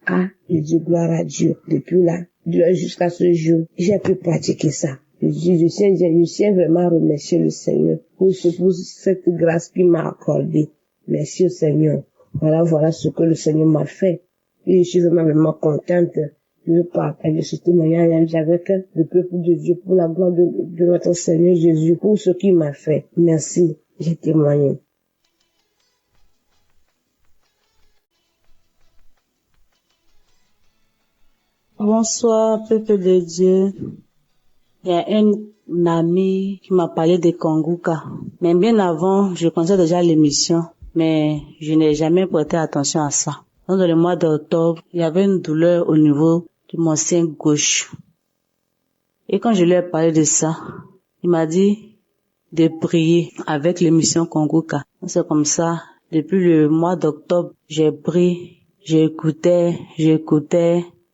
Je dis gloire à Dieu. Depuis là, jusqu'à ce jour, j'ai pu pratiquer ça. Je tiens vraiment à remercier le Seigneur pour cette grâce qu'il m'a accordée. Merci au Seigneur. Voilà ce que le Seigneur m'a fait. Et je suis vraiment contente de partager ce témoignage avec le peuple de Dieu pour la gloire de notre Seigneur Jésus, pour ce qu'il m'a fait. Merci. J'ai témoigné. Bonsoir, peuple de Dieu. Il y a un ami qui m'a parlé de Kanguka. Mais bien avant, je connaissais déjà l'émission, mais je n'ai jamais prêté attention à ça. Dans le mois d'octobre, il y avait une douleur au niveau de mon sein gauche. Et quand je lui ai parlé de ça, il m'a dit de prier avec l'émission Kanguka. C'est comme ça, depuis le mois d'octobre, j'ai prié, j'écoutais,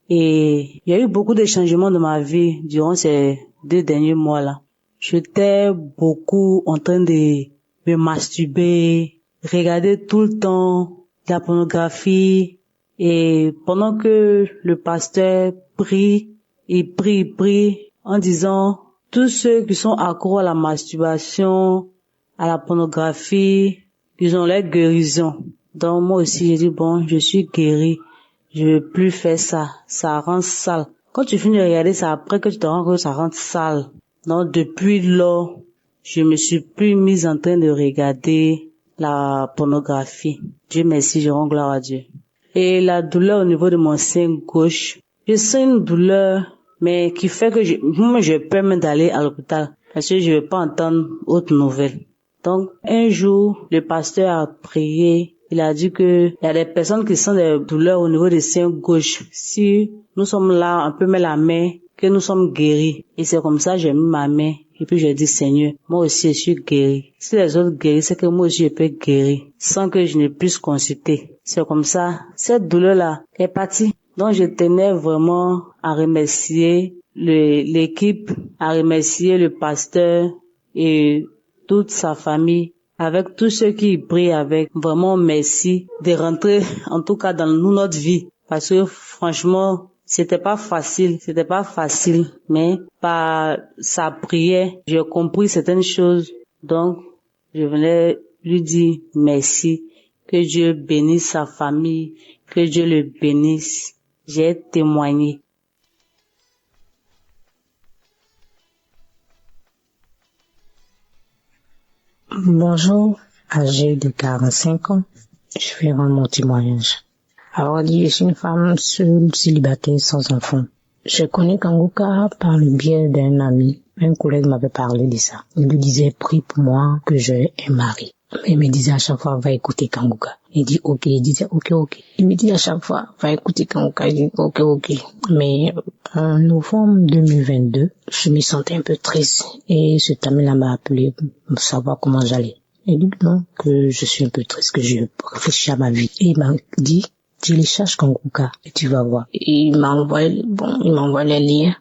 et il y a eu beaucoup de changements dans ma vie durant ces 2 derniers mois-là. J'étais beaucoup en train de me masturber, regarder tout le temps la pornographie, et pendant que le pasteur prie, il prie en disant tous ceux qui sont accros à la masturbation, à la pornographie, ils ont leur guérison. Donc moi aussi, j'ai dit bon, je suis guéri, je veux plus faire ça, ça rend sale. Quand tu finis de regarder ça, après que tu te rends compte que ça rend sale. Donc depuis lors, je me suis plus mise en train de regarder la pornographie. Dieu merci, je rends gloire à Dieu. Et la douleur au niveau de mon sein gauche, je sens une douleur, mais qui fait que moi je peux même d'aller à l'hôpital parce que je veux pas entendre autre nouvelle. Donc un jour, le pasteur a prié, il a dit que il y a des personnes qui sentent des douleurs au niveau des seins gauche. Si nous sommes là, on peut mettre la main, que nous sommes guéris. Et c'est comme ça j'ai mis ma main et puis j'ai dit Seigneur, moi aussi je suis guéri. Si les autres guérissent, c'est que moi aussi je peux guérir sans que je ne puisse consulter. C'est comme ça, cette douleur-là est partie. Donc je tenais vraiment à remercier l'équipe, à remercier le pasteur et toute sa famille, avec tous ceux qui prient avec. Vraiment merci de rentrer en tout cas dans notre vie, parce que franchement c'était pas facile, mais par sa prière j'ai compris certaines choses. Donc je venais lui dire merci Que Dieu bénisse sa famille, que Dieu le bénisse. J'ai témoigné. Bonjour, âgée de 45 ans, je vais rendre mon témoignage. Alors, je suis une femme seule, célibataire, sans enfant. Je connais Kanguka par le biais d'un ami. Un collègue m'avait parlé de ça. Il lui disait, prie pour moi que j'ai un mari. Il me disait à chaque fois, va écouter Kanguka. Il dit, ok. Il disait, ok. Il me dit à chaque fois, va écouter Kanguka. Il dit, ok. Mais en novembre 2022, je me sentais un peu triste. Et cet ami-là m'a appelé pour savoir comment j'allais. Il dit non, que je suis un peu triste, que je réfléchis à ma vie. Et il m'a dit, télécharge Kanguka et tu vas voir. Et il m'a envoyé les liens.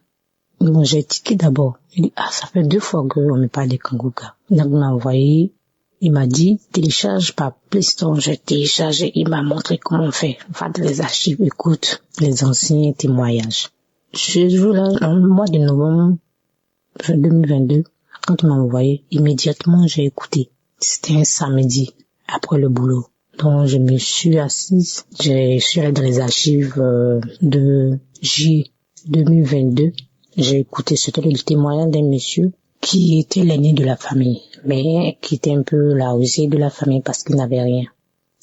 Bon, j'ai tiqué d'abord. Il dit, ça fait 2 fois qu'on me parle de Kanguka. Donc, il m'a envoyé, il m'a dit, télécharge par Play Store. J'ai téléchargé, il m'a montré comment on fait. Va dans les archives, écoute les anciens témoignages. Ce jour-là, en mois de novembre 2022, quand il m'a envoyé, immédiatement, j'ai écouté. C'était un samedi, après le boulot. Donc, je me suis assise, je suis allée dans les archives de J 2022. J'ai écouté, c'était le témoignage d'un monsieur qui était l'aîné de la famille, mais qui était un peu la rusée de la famille parce qu'il n'avait rien.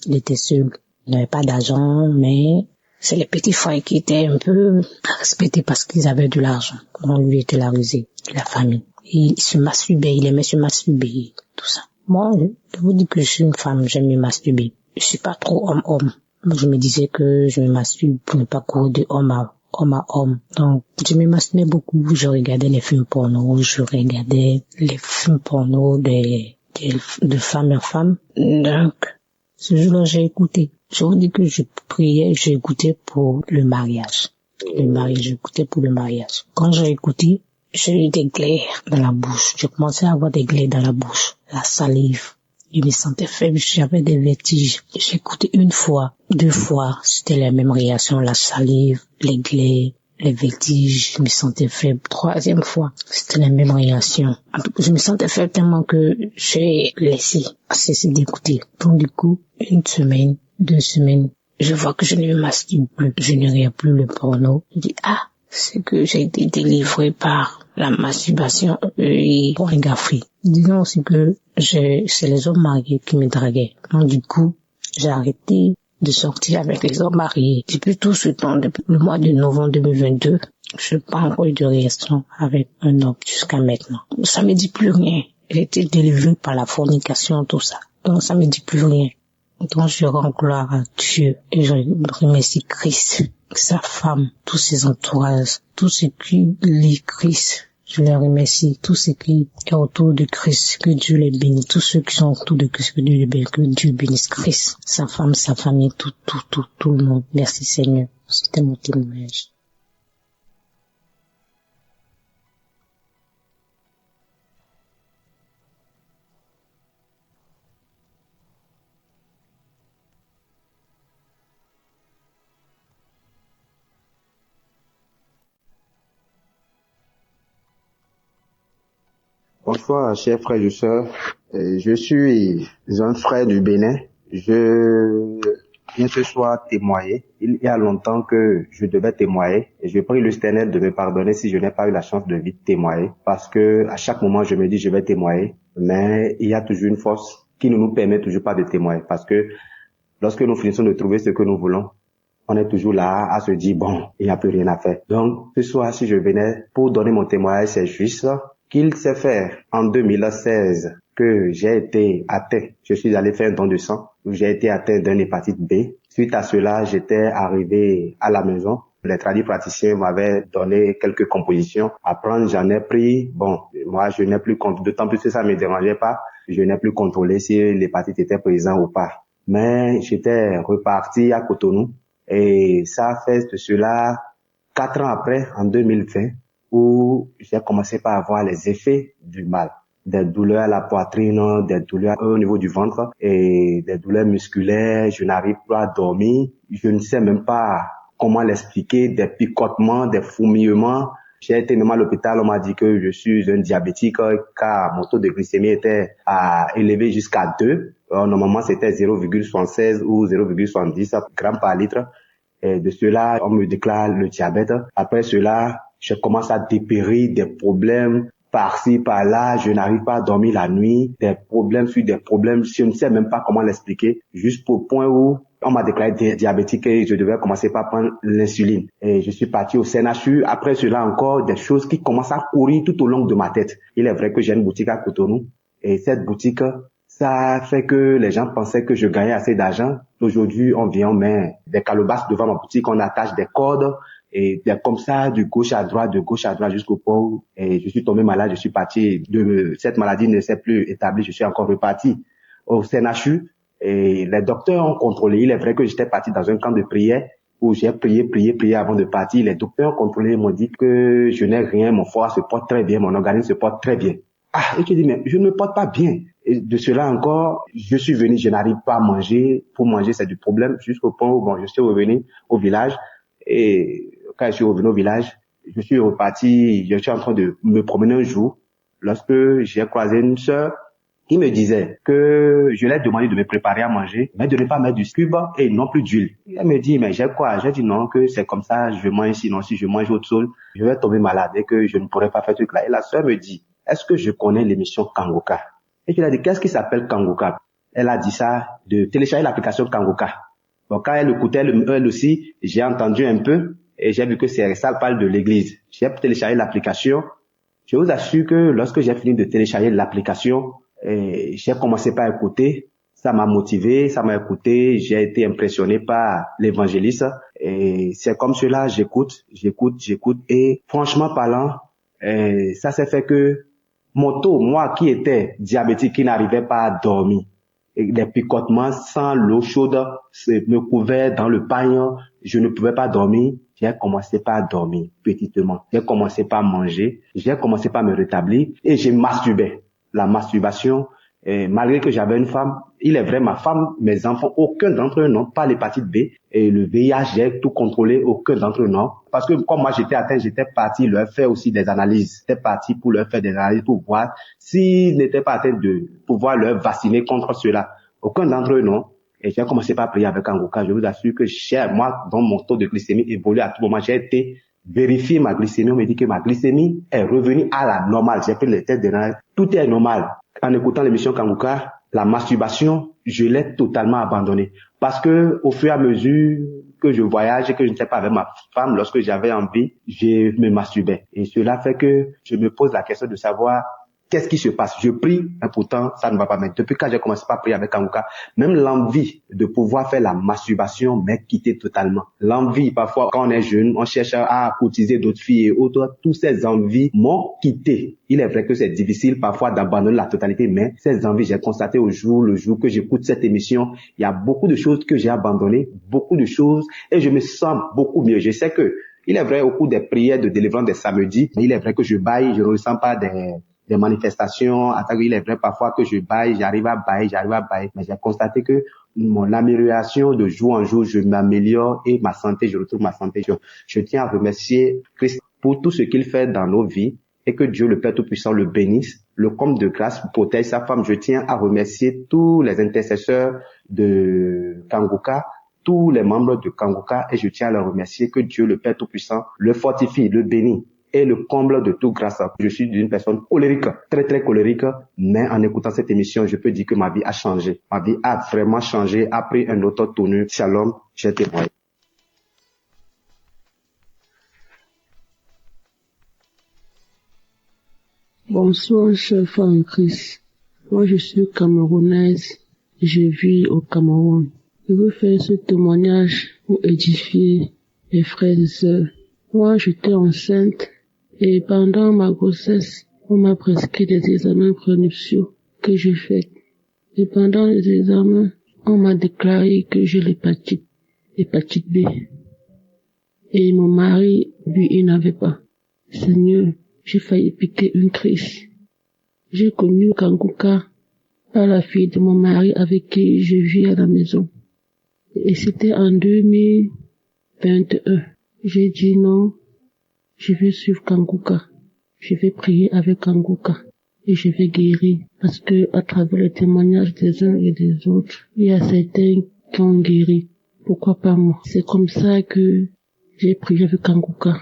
Il était seul, il n'avait pas d'argent, mais c'est les petits frères qui étaient un peu respectés parce qu'ils avaient de l'argent. Donc, lui était la rusée de la famille. Il se masturbait, il aimait se masturber, tout ça. Moi, je vous dis que je suis une femme, j'aime me masturber. Je suis pas trop homme-homme. Je me disais que je me masturbe pour ne pas courir de homme à homme. Donc, je me masturbais beaucoup. Je regardais les films porno, de femme à femme. Donc, ce jour-là, j'ai écouté. Je vous dis que je priais, j'ai écouté pour le mariage. J'écoutais pour le mariage. Quand j'ai écouté, j'ai eu des glaires dans la bouche. J'ai commencé à avoir des glaires dans la bouche. La salive. Je me sentais faible, j'avais des vertiges. J'ai écouté 1 fois, 2 fois, c'était la même réaction, la salive, les glaires, les vertiges, je me sentais faible. 3e fois, c'était la même réaction. Je me sentais faible tellement que j'ai cessé d'écouter. Donc du coup, 1 semaine, 2 semaines, je vois que je ne me masturbe plus, je ne regarde plus le porno. Je dis, c'est que j'ai été délivré par la masturbation et pornographie. Disons aussi que c'est les hommes mariés qui me draguaient. Donc du coup, j'ai arrêté de sortir avec les hommes mariés. Depuis tout ce temps, depuis le mois de novembre 2022, je n'ai pas encore eu de relation avec un homme jusqu'à maintenant. Ça me dit plus rien. J'ai été délivré par la fornication, tout ça. Donc ça me dit plus rien. Donc je rends gloire à Dieu et je remercie Christ, sa femme, tous ses entourages, tous ceux qui lit Christ. Je les remercie, tous ceux qui sont autour de Christ, que Dieu les bénisse, tous ceux qui sont autour de Christ, que Dieu bénisse Christ, sa femme, sa famille, tout le monde. Merci Seigneur. C'était mon témoignage. Bonsoir, chers frères et sœurs. Je suis un frère du Bénin. Je viens ce soir témoigner. Il y a longtemps que je devais témoigner et je prie le Seigneur de me pardonner si je n'ai pas eu la chance de vite témoigner, parce que à chaque moment je me dis je vais témoigner, mais il y a toujours une force qui ne nous permet toujours pas de témoigner, parce que lorsque nous finissons de trouver ce que nous voulons, on est toujours là à se dire bon, il n'y a plus rien à faire. Donc ce soir, si je venais pour donner mon témoignage, c'est juste qu'il s'est fait en 2016 que j'ai été atteint. Je suis allé faire un don de sang où j'ai été atteint d'une hépatite B. Suite à cela, j'étais arrivé à la maison. Les tradipraticiens m'avaient donné quelques compositions à prendre. J'en ai pris. Bon, moi, je n'ai plus contrôlé. D'autant plus que ça me dérangeait pas. Je n'ai plus contrôlé si l'hépatite était présente ou pas. Mais j'étais reparti à Cotonou. Et ça a fait de cela 4 ans après, en 2020, où j'ai commencé par avoir les effets du mal. Des douleurs à la poitrine, des douleurs au niveau du ventre et des douleurs musculaires. Je n'arrive pas à dormir. Je ne sais même pas comment l'expliquer. Des picotements, des fourmillements. J'ai été nommé à l'hôpital. On m'a dit que je suis un diabétique car mon taux de glycémie était élevé jusqu'à 2. Normalement, c'était 0,76 ou 0,70 grammes par litre. Et de cela, on me déclare le diabète. Après cela, je commence à dépérir des problèmes par-ci, par-là. Je n'arrive pas à dormir la nuit. Des problèmes sur des problèmes. Je ne sais même pas comment l'expliquer. Jusqu'au point où on m'a déclaré diabétique et je devais commencer par prendre l'insuline. Et je suis parti au CNHU. Après cela, encore des choses qui commencent à courir tout au long de ma tête. Il est vrai que j'ai une boutique à Cotonou. Et cette boutique, ça fait que les gens pensaient que je gagnais assez d'argent. Aujourd'hui, on vient, on met des calebasses devant ma boutique, on attache des cordes et comme ça, de gauche à droite jusqu'au point où je suis tombé malade, je suis parti. Cette maladie ne s'est plus établie, je suis encore reparti au CNHU et les docteurs ont contrôlé. Il est vrai que j'étais parti dans un camp de prière où j'ai prié avant de partir. Les docteurs ont contrôlé, m'ont dit que je n'ai rien, mon foie se porte très bien, mon organisme se porte très bien. Ah, et tu dis, mais je ne me porte pas bien. Et de cela encore, je suis venu, je n'arrive pas à manger. Pour manger, c'est du problème jusqu'au point où, je suis revenu au village. Et quand je suis revenu au village, je suis reparti, je suis en train de me promener un jour lorsque j'ai croisé une sœur qui me disait que je lui ai demandé de me préparer à manger, mais de ne pas mettre du cube et non plus d'huile. Elle me dit, mais j'ai quoi? J'ai dit non, que c'est comme ça, je mange, sinon si je mange autre chose, je vais tomber malade et que je ne pourrai pas faire ce truc-là. Et la sœur me dit, est-ce que je connais l'émission Kangoka? Et je lui ai dit, qu'est-ce qui s'appelle Kangoka? Elle a dit ça, de télécharger l'application Kangoka. Donc quand elle écoutait elle aussi, j'ai entendu un peu et j'ai vu que ça parle de l'église. J'ai téléchargé l'application. Je vous assure que lorsque j'ai fini de télécharger l'application, j'ai commencé par écouter. Ça m'a motivé, ça m'a écouté. J'ai été impressionné par l'évangéliste. Et c'est comme cela, j'écoute. Et franchement parlant, ça s'est fait que mon taux, moi qui étais diabétique, qui n'arrivais pas à dormir, et des picotements sans l'eau chaude me couvaient dans le pagne, je ne pouvais pas dormir. J'ai commencé par dormir petitement. J'ai commencé par manger. J'ai commencé par me rétablir et j'ai masturbé. La masturbation, malgré que j'avais une femme, il est vrai, ma femme, mes enfants, aucun d'entre eux n'ont pas l'hépatite B. Et le VIH, j'ai tout contrôlé, aucun d'entre eux non. Parce que comme moi j'étais atteint, j'étais parti leur faire aussi des analyses. J'étais parti pour leur faire des analyses pour voir s'ils n'étaient pas atteints de pouvoir leur vacciner contre cela. Aucun d'entre eux non. Et j'ai commencé par prier avec Kangoka. Je vous assure que moi, dans mon taux de glycémie évolue à tout moment. J'ai été vérifier ma glycémie. On me dit que ma glycémie est revenue à la normale. J'ai pris les tests d'analyse. Tout est normal. En écoutant l'émission Kangoka, la masturbation, je l'ai totalement abandonnée. Parce que au fur et à mesure que je voyage et que je n'étais pas avec ma femme, lorsque j'avais envie, je me masturbais. Et cela fait que je me pose la question de savoir qu'est-ce qui se passe. Je prie, et pourtant, ça ne va pas. Mais depuis quand j'ai commencé à prier avec Kangoka, même l'envie de pouvoir faire la masturbation m'est quittée totalement. L'envie, parfois, quand on est jeune, on cherche à courtiser d'autres filles et autres. Toutes ces envies m'ont quitté. Il est vrai que c'est difficile parfois d'abandonner la totalité, mais ces envies, j'ai constaté le jour que j'écoute cette émission, il y a beaucoup de choses que j'ai abandonnées, beaucoup de choses, et je me sens beaucoup mieux. Je sais que, il est vrai, au cours des prières de délivrance des samedis, il est vrai que je baille, je ne ressens pas des manifestations. Il est vrai parfois que je baille, j'arrive à bailler, mais j'ai constaté que mon amélioration de jour en jour, je m'améliore et ma santé, je retrouve ma santé. Je tiens à remercier Christ pour tout ce qu'il fait dans nos vies et que Dieu le Père Tout-Puissant le bénisse, le comble de grâce protège sa femme. Je tiens à remercier tous les intercesseurs de Kangoka, tous les membres de Kangoka et je tiens à leur remercier que Dieu le Père Tout-Puissant le fortifie, le bénit et le comble de toute grâce. Je suis une personne colérique, très très colérique, mais en écoutant cette émission, je peux dire que ma vie a changé. Ma vie a vraiment changé, a pris un autre tournure. Shalom, j'ai témoigné. Bonsoir, cher frère en Christ. Moi, je suis camerounaise. Je vis au Cameroun. Je veux faire ce témoignage pour édifier les frères et sœurs. Moi, j'étais enceinte. Et pendant ma grossesse, on m'a prescrit des examens prénuptiaux que j'ai faits. Et pendant les examens, on m'a déclaré que j'ai l'hépatite B. Et mon mari, lui, il n'avait pas. Seigneur, j'ai failli piquer une crise. J'ai connu Kangoka par la fille de mon mari avec qui je vis à la maison. Et c'était en 2021. J'ai dit non. Je vais suivre Kangoka. Je vais prier avec Kangoka. Et je vais guérir Parce que à travers les témoignages des uns et des autres, il y a certains qui ont guéri. Pourquoi pas moi? C'est comme ça que j'ai prié avec Kanguka.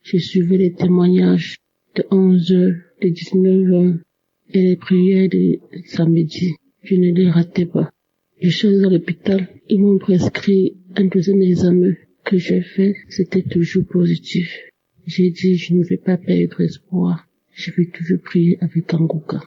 J'ai suivi les témoignages de 11h, de 19h et les prières de samedi. Je ne les ratais pas. Je suis allée à l'hôpital. Ils m'ont prescrit un deuxième examen que j'ai fait. C'était toujours positif. J'ai dit, je ne vais pas perdre espoir. Je vais toujours prier avec Kanguka.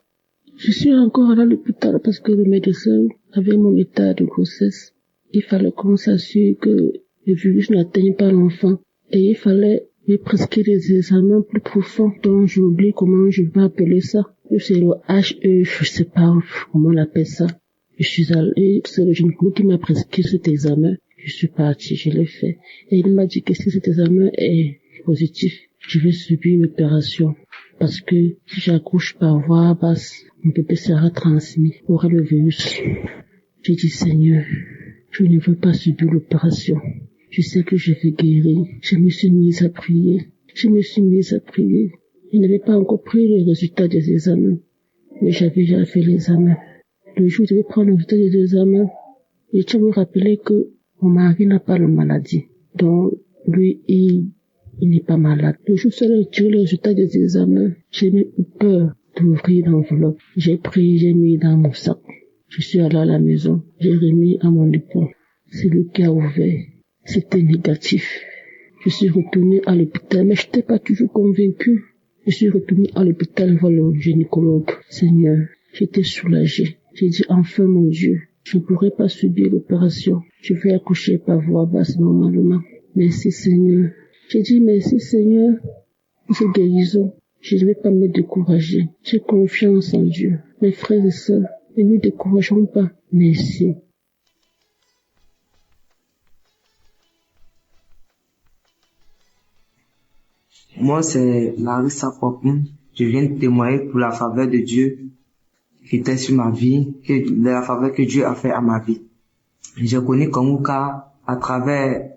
Je suis encore allée à l'hôpital parce que le médecin avait mon état de grossesse. Il fallait qu'on s'assure que le virus n'atteigne pas l'enfant. Et il fallait me prescrire des examens plus profonds dont j'oublie comment je vais appeler ça. C'est le HE, je sais pas comment on appelle ça. Je suis allée, c'est le gynécologue qui m'a prescrit cet examen. Je suis partie, je l'ai fait. Et il m'a dit que si cet examen est positif, je vais subir une opération. Parce que si j'accouche par voie basse, mon bébé sera transmis, aura le virus. J'ai dit, Seigneur, je ne veux pas subir l'opération. Je sais que je vais guérir. Je me suis mise à prier. Je n'avais pas encore pris les résultats des examens. Mais j'avais déjà fait l'examen. Le jour où je devais prendre le résultat des examens, je tiens à me rappeler que mon mari n'a pas la maladie. Donc, lui, il n'est pas malade. Le jour où je vais tirer le résultat des examens, j'ai eu peur d'ouvrir l'enveloppe. J'ai pris, j'ai mis dans mon sac. Je suis allée à la maison. J'ai remis à mon époux. C'est lui qui a ouvert. C'était négatif. Je suis retournée à l'hôpital, mais je n'étais pas toujours convaincue. Je suis retournée à l'hôpital voir le gynécologue. Seigneur, j'étais soulagée. J'ai dit, enfin mon Dieu, je ne pourrai pas subir l'opération. Je vais accoucher par voie basse normalement. Merci Seigneur. J'ai dit, merci Seigneur pour cette guérison. Je ne vais pas me décourager. J'ai confiance en Dieu. Mes frères et sœurs, ne nous décourageons pas. Merci. Moi, c'est Larissa Popin. Je viens de témoigner pour la faveur de Dieu qui était sur ma vie, la faveur que Dieu a fait à ma vie. J'ai connu Kanguka à travers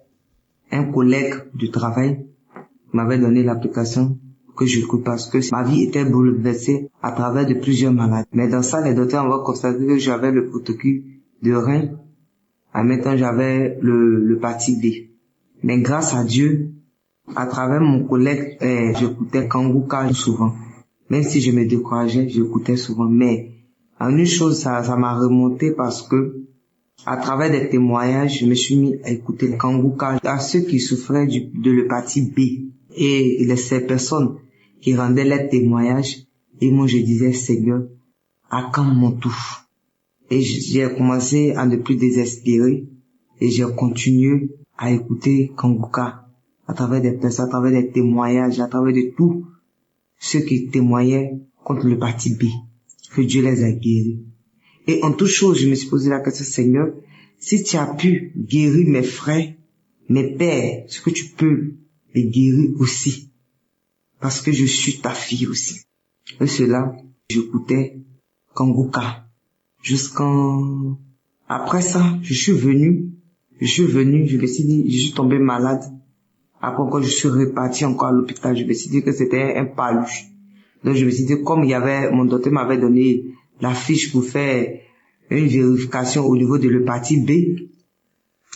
un collègue du travail qui m'avait donné l'application que j'écoute parce que ma vie était bouleversée à travers de plusieurs maladies. Mais dans ça, les docteurs ont constaté que j'avais le protocole de rein. En même temps, j'avais le parti B. Mais grâce à Dieu, à travers mon collègue, j'écoutais Kanguka souvent. Même si je me décourageais, j'écoutais souvent. Mais en une chose, ça m'a remonté parce que à travers des témoignages, je me suis mis à écouter Kanguka à ceux qui souffraient de l'hépatite B. Et ces personnes qui rendaient leurs témoignages. Et moi, je disais, Seigneur, à quand mon tour? Et j'ai commencé à ne plus désespérer. Et j'ai continué à écouter Kanguka à travers des personnes, à travers des témoignages, à travers de tous ceux qui témoignaient contre l'hépatite B. Que Dieu les a guéris. Et en toute chose, je me suis posé la question, Seigneur, si tu as pu guérir mes frères, mes pères, est-ce que tu peux les guérir aussi? Parce que je suis ta fille aussi. Et cela, j'écoutais Kanguka. Après ça, je suis venu, je me suis dit, je suis tombé malade. Après encore, je suis reparti encore à l'hôpital. Je me suis dit que c'était un paluche. Donc je me suis dit, comme mon docteur m'avait donné la fiche pour faire une vérification au niveau de l'hépatite B.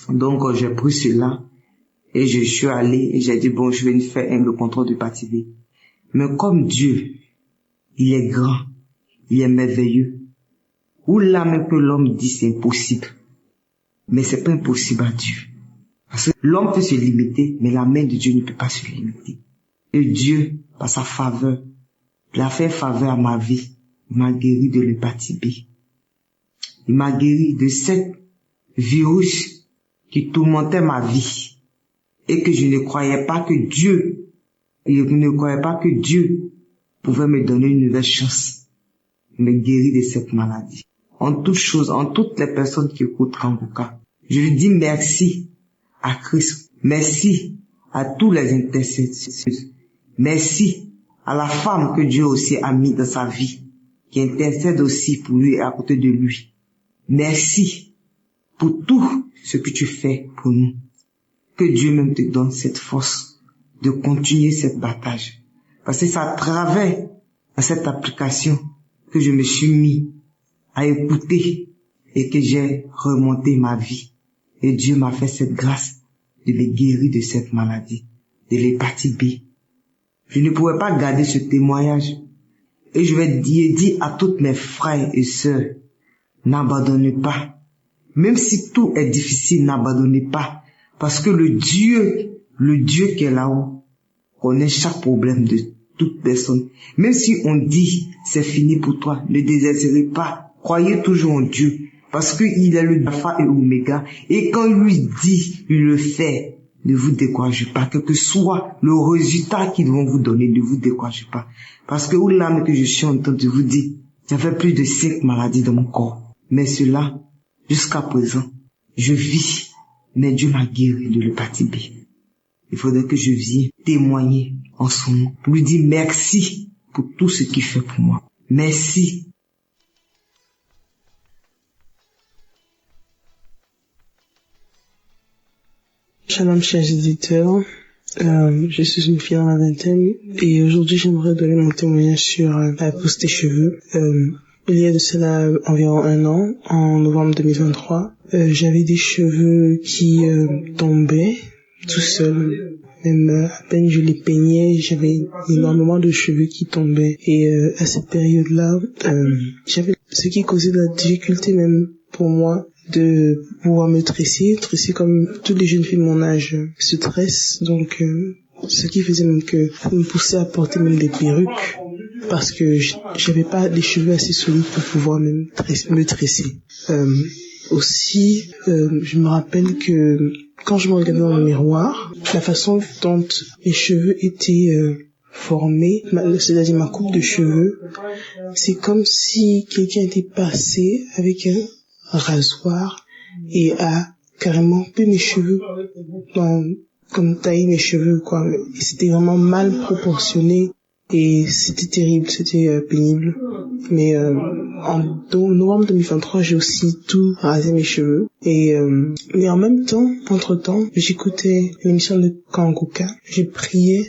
Donc j'ai pris cela et je suis allé et j'ai dit, bon, je vais faire le contrôle de l'hépatite B. Mais comme Dieu, il est grand, il est merveilleux. Où là même que l'homme dit c'est impossible. Mais c'est pas impossible à Dieu. Parce que l'homme peut se limiter, mais la main de Dieu ne peut pas se limiter. Et Dieu, par sa faveur, il a fait faveur à ma vie. Il m'a guéri de l'hépatite B. Il m'a guéri de cette virus qui tourmentait ma vie. Et que je ne croyais pas que Dieu pouvait me donner une nouvelle chance. Il m'a guéri de cette maladie. En toutes choses, en toutes les personnes qui écoutent Kanguka, je lui dis merci à Christ. Merci à tous les intercesseurs. Merci à la femme que Dieu aussi a mis dans sa vie, qui intercède aussi pour lui et à côté de lui. Merci pour tout ce que tu fais pour nous. Que Dieu même te donne cette force de continuer cette bataille. Parce que c'est à travers cette application que je me suis mis à écouter et que j'ai remonté ma vie. Et Dieu m'a fait cette grâce de me guérir de cette maladie, de l'hépatite B. Je ne pouvais pas garder ce témoignage. Et je vais dire à tous mes frères et sœurs, n'abandonnez pas. Même si tout est difficile, n'abandonnez pas. Parce que le Dieu qui est là-haut, connaît chaque problème de toute personne. Même si on dit, c'est fini pour toi, ne désespérez pas. Croyez toujours en Dieu. Parce qu'il est le Alpha et Oméga. Et quand il lui dit, il le fait. Ne vous découragez pas. Quel que soit le résultat qu'ils vont vous donner, ne vous découragez pas. Parce que l'âme que je suis en train de vous dire, j'avais plus de 5 maladies dans mon corps. Mais cela, jusqu'à présent, je vis. Mais Dieu m'a guéri de l'hépatite B. Il faudrait que je vienne témoigner en son nom. Pour lui dire merci pour tout ce qu'il fait pour moi. Merci. Shalom chers éditeurs, je suis une fille dans la vingtaine et aujourd'hui j'aimerais donner mon témoignage sur la pousse des cheveux. Il y a de cela environ 1 an, en novembre 2023, j'avais des cheveux qui tombaient tout seuls. Même à peine je les peignais, j'avais énormément de cheveux qui tombaient. Et à cette période-là, j'avais ce qui causait de la difficulté même pour moi de pouvoir me tresser comme toutes les jeunes filles de mon âge se tressent. Donc, ce qui faisait même que me poussait à porter même des perruques parce que j'avais pas des cheveux assez solides pour pouvoir même me tresser. Aussi, je me rappelle que quand je me regardais dans le miroir, la façon dont mes cheveux étaient formés, c'est-à-dire ma coupe de cheveux, c'est comme si quelqu'un était passé avec un rasoir et a carrément coupé mes cheveux, comme taillé mes cheveux, quoi. Et c'était vraiment mal proportionné et c'était terrible, c'était pénible. Mais en novembre 2023, j'ai aussi tout rasé mes cheveux. Et mais en même temps, entre-temps, j'écoutais l'émission de Kanguka. J'ai prié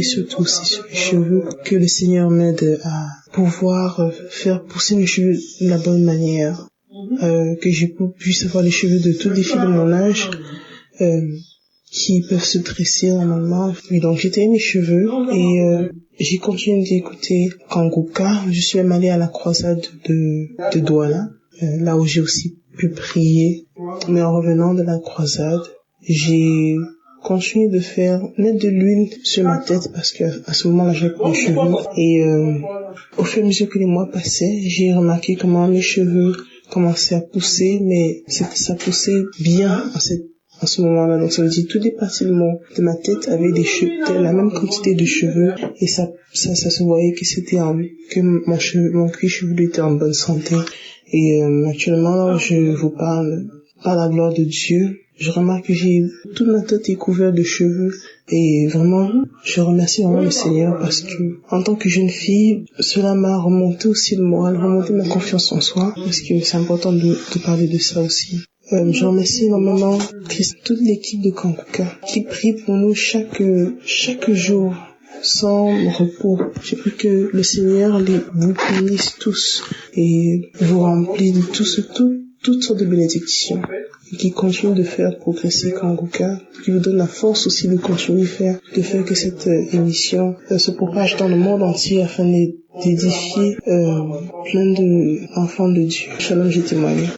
surtout aussi sur mes cheveux, que le Seigneur m'aide à pouvoir faire pousser mes cheveux de la bonne manière, que je puisse avoir les cheveux de toutes les filles de mon âge qui peuvent se tresser normalement. Et donc j'ai taillé mes cheveux et j'ai continué d'écouter Kanguka. Je suis même allée à la croisade de Douala, là où j'ai aussi pu prier. Mais en revenant de la croisade, j'ai continué de mettre de l'huile sur ma tête parce que à ce moment-là j'avais pas de cheveux. Et au fur et à mesure que les mois passaient, j'ai remarqué comment mes cheveux commençaient à pousser, mais ça poussait bien en ce moment-là. Donc ça veut dire toutes les parties de ma tête avaient la même quantité de cheveux et ça se voyait que mon cuir chevelu était en bonne santé. Et actuellement, je vous parle par la gloire de Dieu. Je remarque que toute ma tête est couverte de cheveux et vraiment, je remercie vraiment le Seigneur parce que en tant que jeune fille, cela m'a remonté aussi le moral, remonté ma confiance en soi parce que c'est important de parler de ça aussi. Je remercie énormément toute l'équipe de Kanguka qui prie pour nous chaque jour sans repos. Je prie que le Seigneur vous bénisse tous et vous remplit de toutes sortes de bénédictions et qui continue de faire progresser Kanguka, qui vous donne la force aussi de continuer de faire que cette émission se propage dans le monde entier afin d'édifier plein d'enfants de Dieu. Shalom, j'ai témoigné.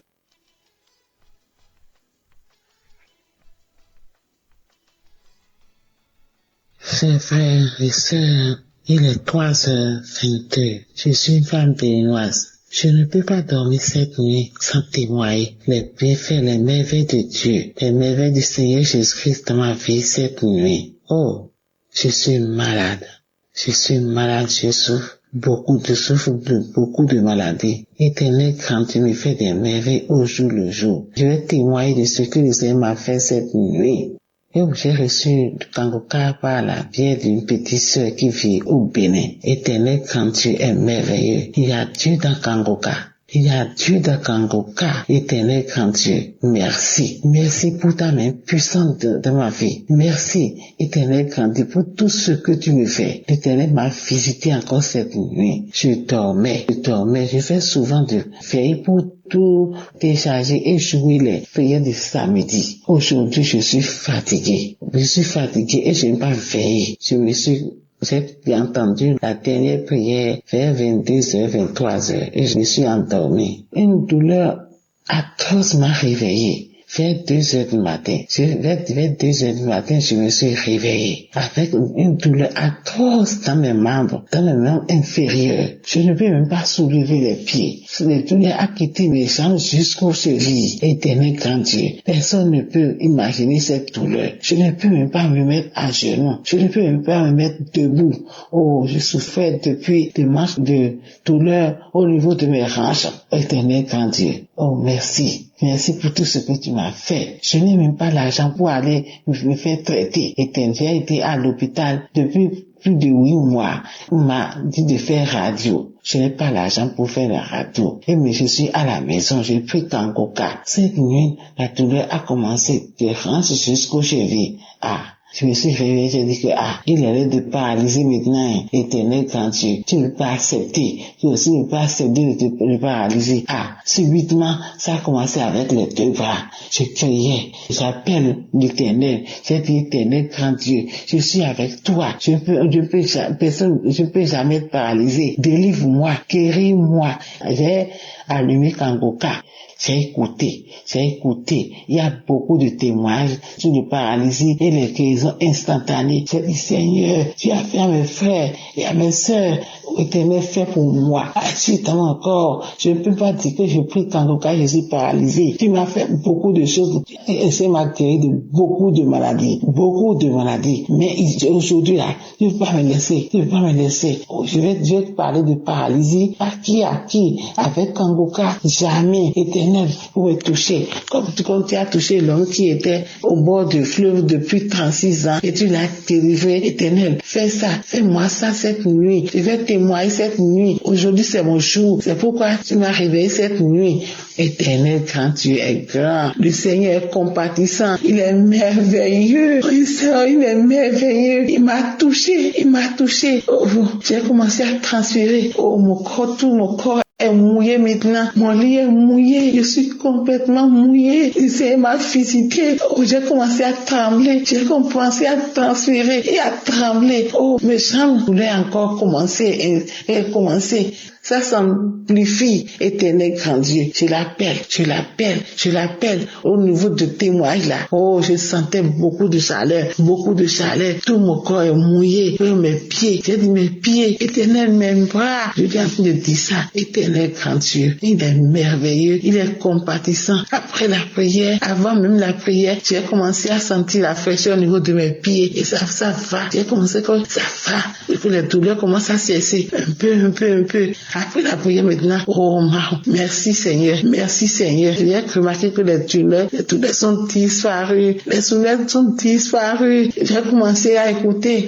Chers frères et sœurs, il est 3h22. Je suis une femme béninoise. Je ne peux pas dormir cette nuit sans témoigner les bienfaits, les merveilles de Dieu, les merveilles du Seigneur Jésus-Christ dans ma vie cette nuit. Oh, je suis malade. Je souffre beaucoup de maladies. Éternel, quand tu me fais des merveilles au jour le jour, je vais témoigner de ce que le Seigneur m'a fait cette nuit. Et j'ai reçu Kanguka par la bière d'une petite sœur qui vit au Bénin. Éternel, quand tu es merveilleux, il y a Dieu dans Kanguka. Il y a Dieu de Kangoka, éternel grand Dieu. Merci. Merci pour ta main puissante de ma vie. Merci, éternel grand Dieu, pour tout ce que tu me fais. L'éternel m'a visité encore cette nuit. Je dormais. Je fais souvent de veiller pour tout décharger et jouer les prières du samedi. Aujourd'hui, je suis fatigué. Et je n'ai pas veillé. J'ai entendu la dernière prière vers 22h, 23h et je me suis endormi. Une douleur atroce m'a réveillé. Vers 2h du matin, vers 2h du matin, je me suis réveillé avec une douleur atroce dans mes membres inférieurs. Je ne peux même pas soulever les pieds. La douleur a quitté mes jambes jusqu'aux chevilles. Éternel grand Dieu, personne ne peut imaginer cette douleur. Je ne peux même pas me mettre à genoux. Je ne peux même pas me mettre debout. Oh, je souffrais depuis des manches de douleur au niveau de mes hanches. Éternel grand Dieu, oh merci. Merci pour tout ce que tu m'as fait. Je n'ai même pas l'argent pour aller me faire traiter. J'ai été à l'hôpital depuis plus de 8 mois. On m'a dit de faire radio. Je n'ai pas l'argent pour faire la radio. Mais je suis à la maison, j'ai pris Kangoka. Cette nuit, la douleur a commencé de hanches jusqu'aux chevilles. Je me suis réveillé, j'ai dit que, il est l'heure de paralyser maintenant, éternel grand Dieu. Tu ne peux pas accepter. Tu aussi ne peux pas accepter de te paralyser. Subitement, ça a commencé avec les 2 bras. Je criais, j'appelle l'éternel. J'ai dit, éternel grand Dieu, je suis avec toi. Je peux jamais être paralysé. Délivre-moi, guéris-moi. J'ai allumé Kangoka. J'ai écouté. Il y a beaucoup de témoignages sur le paralysie et les guérisons instantanées. J'ai dit, Seigneur, tu as fait à mes frères et à mes sœurs, éternel, fait pour moi. Agis dans mon corps. Je ne peux pas dire que je prie Kangoka, je suis paralysé. Tu m'as fait beaucoup de choses. Et ça m'a guéri de beaucoup de maladies. Mais aujourd'hui, là, tu ne peux pas me laisser. Oh, je vais te parler de paralysie. À qui? Avec Kangoka, jamais, éternel, pour me toucher. Comme tu as touché l'homme qui était au bord du fleuve depuis 36 ans et tu l'as délivré, éternel. Fais ça, fais-moi ça cette nuit. Je vais témoigner cette nuit. Aujourd'hui, c'est mon jour. C'est pourquoi tu m'as réveillé cette nuit. Éternel, quand tu es grand, le Seigneur est compatissant. Il est merveilleux. Il est merveilleux. Il m'a touché. Oh, j'ai commencé à transpirer. Oh, tout mon corps est mouillé maintenant. Mon lit est mouillé. Je suis complètement mouillé. Le Seigneur m'a visité. Oh, j'ai commencé à trembler. J'ai commencé à transpirer et à trembler. Oh, mes jambes voulaient encore commencer. Ça s'amplifie, éternel grand Dieu. Je l'appelle au niveau de témoignage là. Oh, je sentais beaucoup de chaleur. Tout mon corps est mouillé. Mes pieds, j'ai dit mes pieds, éternel, mes bras. Je viens de dire ça, éternel grand Dieu. Il est merveilleux, il est compatissant. Après la prière, avant même la prière, j'ai commencé à sentir la fraîcheur au niveau de mes pieds. Et ça va. J'ai commencé comme ça va. Et puis les douleurs commencent à cesser. Un peu. Après la prière maintenant, oh, merci Seigneur. J'ai remarqué que les douleurs sont disparues. J'ai commencé à écouter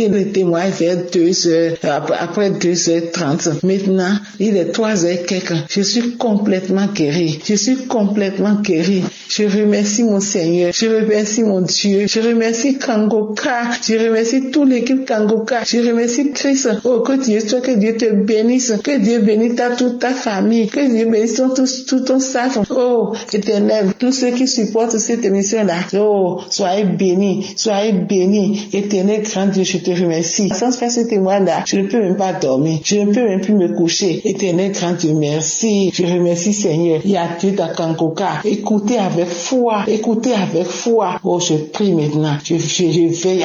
le témoignage vers 2h, après 2h30. Maintenant, il est 3h quelque. Je suis complètement guéri. Je remercie mon Seigneur. Je remercie mon Dieu. Je remercie Kangoka. Je remercie toute l'équipe Kangoka. Je remercie Christ. Oh, que Dieu te bénisse. Que Dieu bénisse toute ta famille. Que Dieu bénisse tout ton staff. Oh, éternel, tous ceux qui supportent cette émission-là. Oh, soyez bénis. Éternel, grand Dieu, je te remercie. Sans faire ce témoin-là, je ne peux même pas dormir. Je ne peux même plus me coucher. Éternel, grand Dieu, merci. Je remercie Seigneur. Il y a Dieu dans Kangoka. Écoutez avec foi. Oh, je prie maintenant. Je veille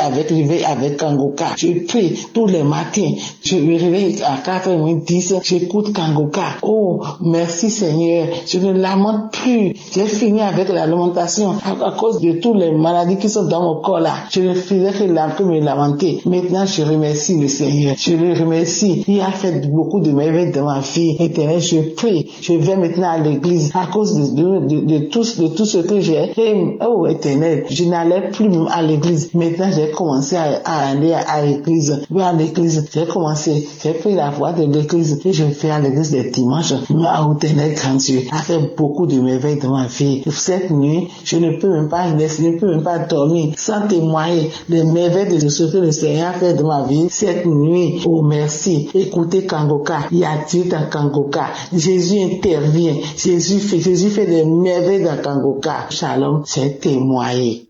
avec Kangoka. Je prie tous les matins. Je me réveille à 4h10. J'écoute Kangoka. Oh, merci Seigneur. Je ne lamente plus. J'ai fini avec la lamentation à cause de toutes les maladies qui sont dans mon corps là. Je ne faisais que me lamenter. Maintenant, je remercie le Seigneur. Je le remercie. Il a fait beaucoup de merveilles dans ma vie. vie. Éternel, je prie, je vais maintenant à l'église à cause de tout ce que j'ai. Et, oh Éternel, je n'allais plus à l'église. Maintenant, j'ai commencé à aller à l'église. Je vais à l'église, j'ai pris la voie de l'église et je vais à l'église des dimanches. Mais à Éternel, grand Dieu, a fait beaucoup de merveilles dans ma vie. Cette nuit, je ne peux même pas dormir sans témoigner des merveilles de ce que le Seigneur a fait dans ma vie. Cette nuit, oh merci. Écoutez Kangoka, il y a Dieu dans Kangoka. Jésus intervient. Jésus fait des merveilles dans Kangoka. Shalom, c'est témoigné.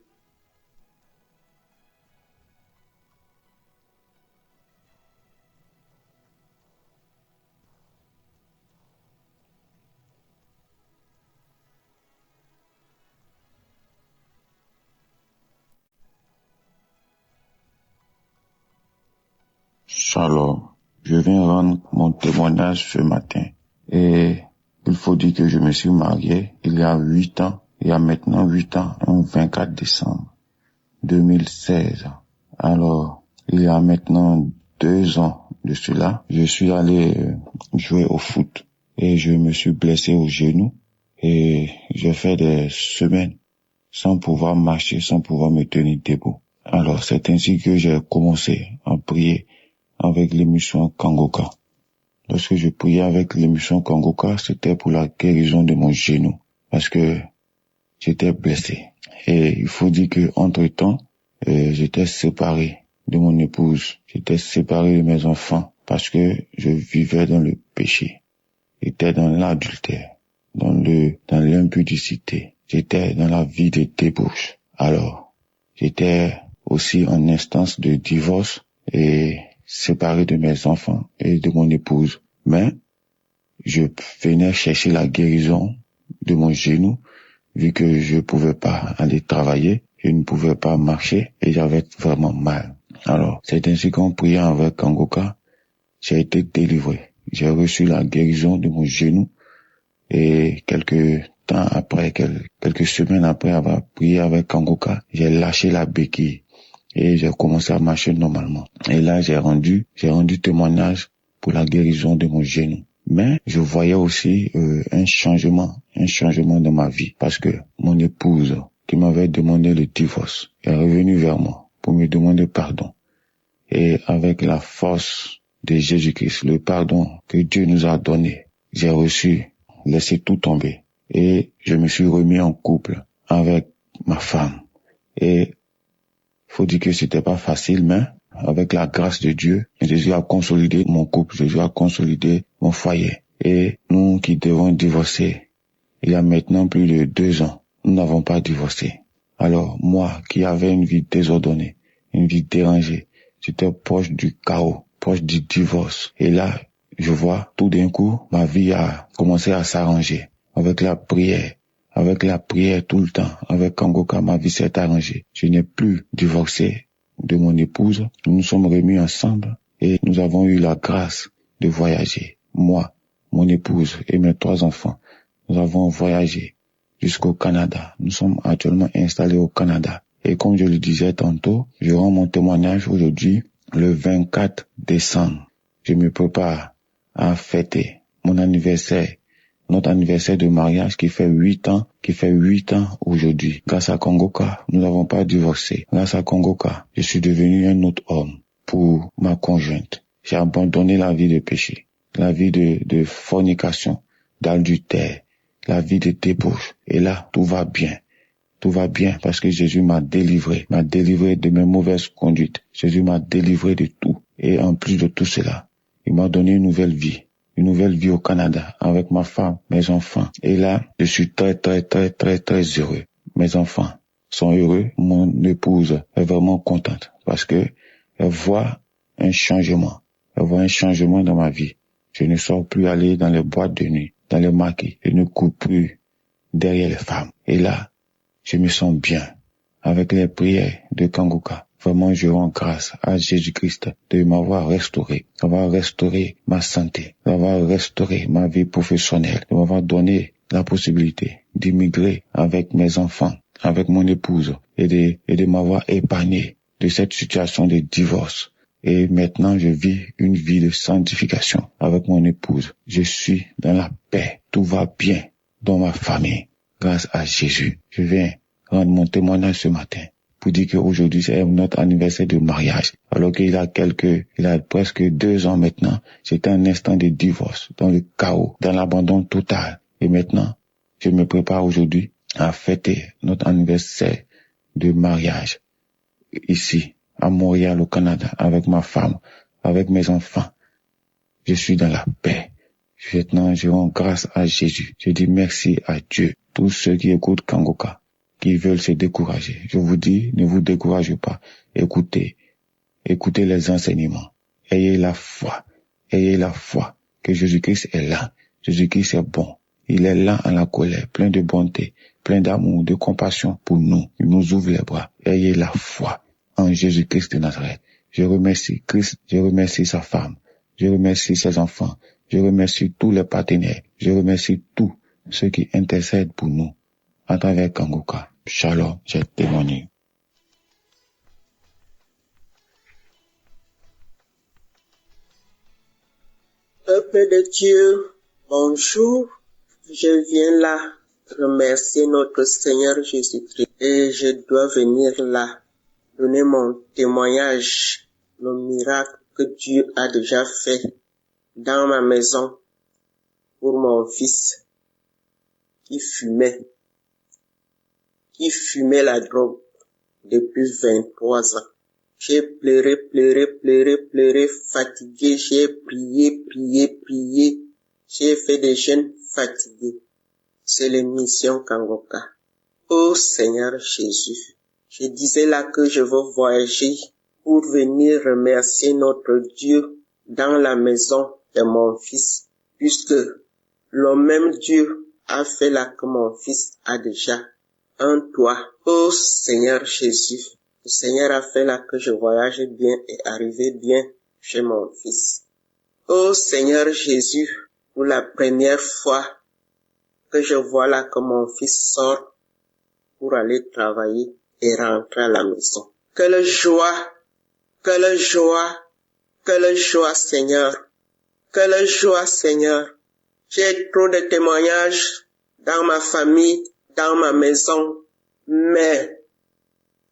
Shalom, je viens rendre mon témoignage ce matin. Et il faut dire que je me suis marié il y a 8 ans, il y a maintenant 8 ans, le 24 décembre 2016. Alors, il y a maintenant 2 ans de cela, je suis allé jouer au foot et je me suis blessé au genou et j'ai fait des semaines sans pouvoir marcher, sans pouvoir me tenir debout. Alors, c'est ainsi que j'ai commencé à prier avec l'émission Kangoka. Lorsque je priais avec l'émission Kangoka, c'était pour la guérison de mon genou, parce que j'étais blessé. Et il faut dire que entre-temps, j'étais séparé de mon épouse, j'étais séparé de mes enfants, parce que je vivais dans le péché. J'étais dans l'adultère, dans l'impudicité. J'étais dans la vie de débauche. Alors, j'étais aussi en instance de divorce et séparé de mes enfants et de mon épouse. Mais je venais chercher la guérison de mon genou, vu que je pouvais pas aller travailler, je ne pouvais pas marcher et j'avais vraiment mal. Alors, c'est ainsi qu'en priant avec Kangoka, j'ai été délivré. J'ai reçu la guérison de mon genou et quelques semaines après avoir prié avec Kangoka, j'ai lâché la béquille. Et j'ai commencé à marcher normalement. Et là, j'ai rendu témoignage pour la guérison de mon genou. Mais je voyais aussi un changement dans ma vie. Parce que mon épouse, qui m'avait demandé le divorce, est revenue vers moi pour me demander pardon. Et avec la force de Jésus-Christ, le pardon que Dieu nous a donné, j'ai laissé tout tomber. Et je me suis remis en couple avec ma femme. Et faut dire que c'était pas facile, mais avec la grâce de Dieu, Jésus a consolidé mon couple, Jésus a consolidé mon foyer. Et nous qui devons divorcer, il y a maintenant plus de 2 ans, nous n'avons pas divorcé. Alors moi, qui avais une vie désordonnée, une vie dérangée, j'étais proche du chaos, proche du divorce. Et là, je vois tout d'un coup, ma vie a commencé à s'arranger avec la prière. Avec la prière tout le temps, avec Kangoka, ma vie s'est arrangée. Je n'ai plus divorcé de mon épouse. Nous nous sommes remis ensemble et nous avons eu la grâce de voyager. Moi, mon épouse et mes 3 enfants, nous avons voyagé jusqu'au Canada. Nous sommes actuellement installés au Canada. Et comme je le disais tantôt, je rends mon témoignage aujourd'hui, le 24 décembre. Je me prépare à fêter mon anniversaire. Notre anniversaire de mariage qui fait 8 ans aujourd'hui. Grâce à Kangoka, nous n'avons pas divorcé. Grâce à Kangoka, je suis devenu un autre homme pour ma conjointe. J'ai abandonné la vie de péché, la vie de fornication, d'adultère, la vie de débauche. Et là, tout va bien. Tout va bien parce que Jésus m'a délivré de mes mauvaises conduites. Jésus m'a délivré de tout. Et en plus de tout cela, il m'a donné une nouvelle vie au Canada avec ma femme, mes enfants. Et là, je suis très heureux. Mes enfants sont heureux. Mon épouse est vraiment contente parce que elle voit un changement. Elle voit un changement dans ma vie. Je ne sors plus aller dans les boîtes de nuit, dans les maquis. Je ne cours plus derrière les femmes. Et là, je me sens bien avec les prières de Kangoka. Vraiment, je rends grâce à Jésus-Christ de m'avoir restauré, d'avoir restauré ma santé, d'avoir restauré ma vie professionnelle, de m'avoir donné la possibilité d'immigrer avec mes enfants, avec mon épouse et de m'avoir épargné de cette situation de divorce Et maintenant, je vis une vie de sanctification avec mon épouse. Je suis dans la paix. Tout va bien dans ma famille. Grâce à Jésus. Je viens rendre mon témoignage ce matin pour dire qu'aujourd'hui, c'est notre anniversaire de mariage. Alors qu'il a presque 2 ans maintenant, c'était un instant de divorce, dans le chaos, dans l'abandon total. Et maintenant, je me prépare aujourd'hui à fêter notre anniversaire de mariage ici, à Montréal, au Canada, avec ma femme, avec mes enfants. Je suis dans la paix. Maintenant, je rends grâce à Jésus. Je dis merci à Dieu. Tous ceux qui écoutent Kangoka, qui veulent se décourager, je vous dis, ne vous découragez pas. Écoutez les enseignements. Ayez la foi que Jésus-Christ est là. Jésus-Christ est bon. Il est là en la colère, plein de bonté, plein d'amour, de compassion pour nous. Il nous ouvre les bras. Ayez la foi en Jésus-Christ de Nazareth. Je remercie Christ, je remercie sa femme, je remercie ses enfants, je remercie tous les partenaires, je remercie tous ceux qui intercèdent pour nous à travers Kangoka. Shalom, j'ai témoigné. Peuple de Dieu, bonjour. Je viens là remercier notre Seigneur Jésus-Christ et je dois venir là donner mon témoignage, le miracle que Dieu a déjà fait dans ma maison pour mon fils qui fumait la drogue depuis 23 ans. J'ai pleuré, fatigué, j'ai prié. J'ai fait des jeûnes fatigués. C'est l'émission Kangoka. Ô Seigneur Jésus, je disais là que je veux voyager pour venir remercier notre Dieu dans la maison de mon fils, puisque le même Dieu a fait là que mon fils a déjà un toit. Ô Seigneur Jésus, le Seigneur a fait là que je voyage bien et arrive bien chez mon fils. Ô Seigneur Jésus, pour la première fois que je vois là que mon fils sort pour aller travailler et rentrer à la maison. Quelle joie, Seigneur. Quelle joie, Seigneur. J'ai trop de témoignages dans ma famille, dans ma maison, mais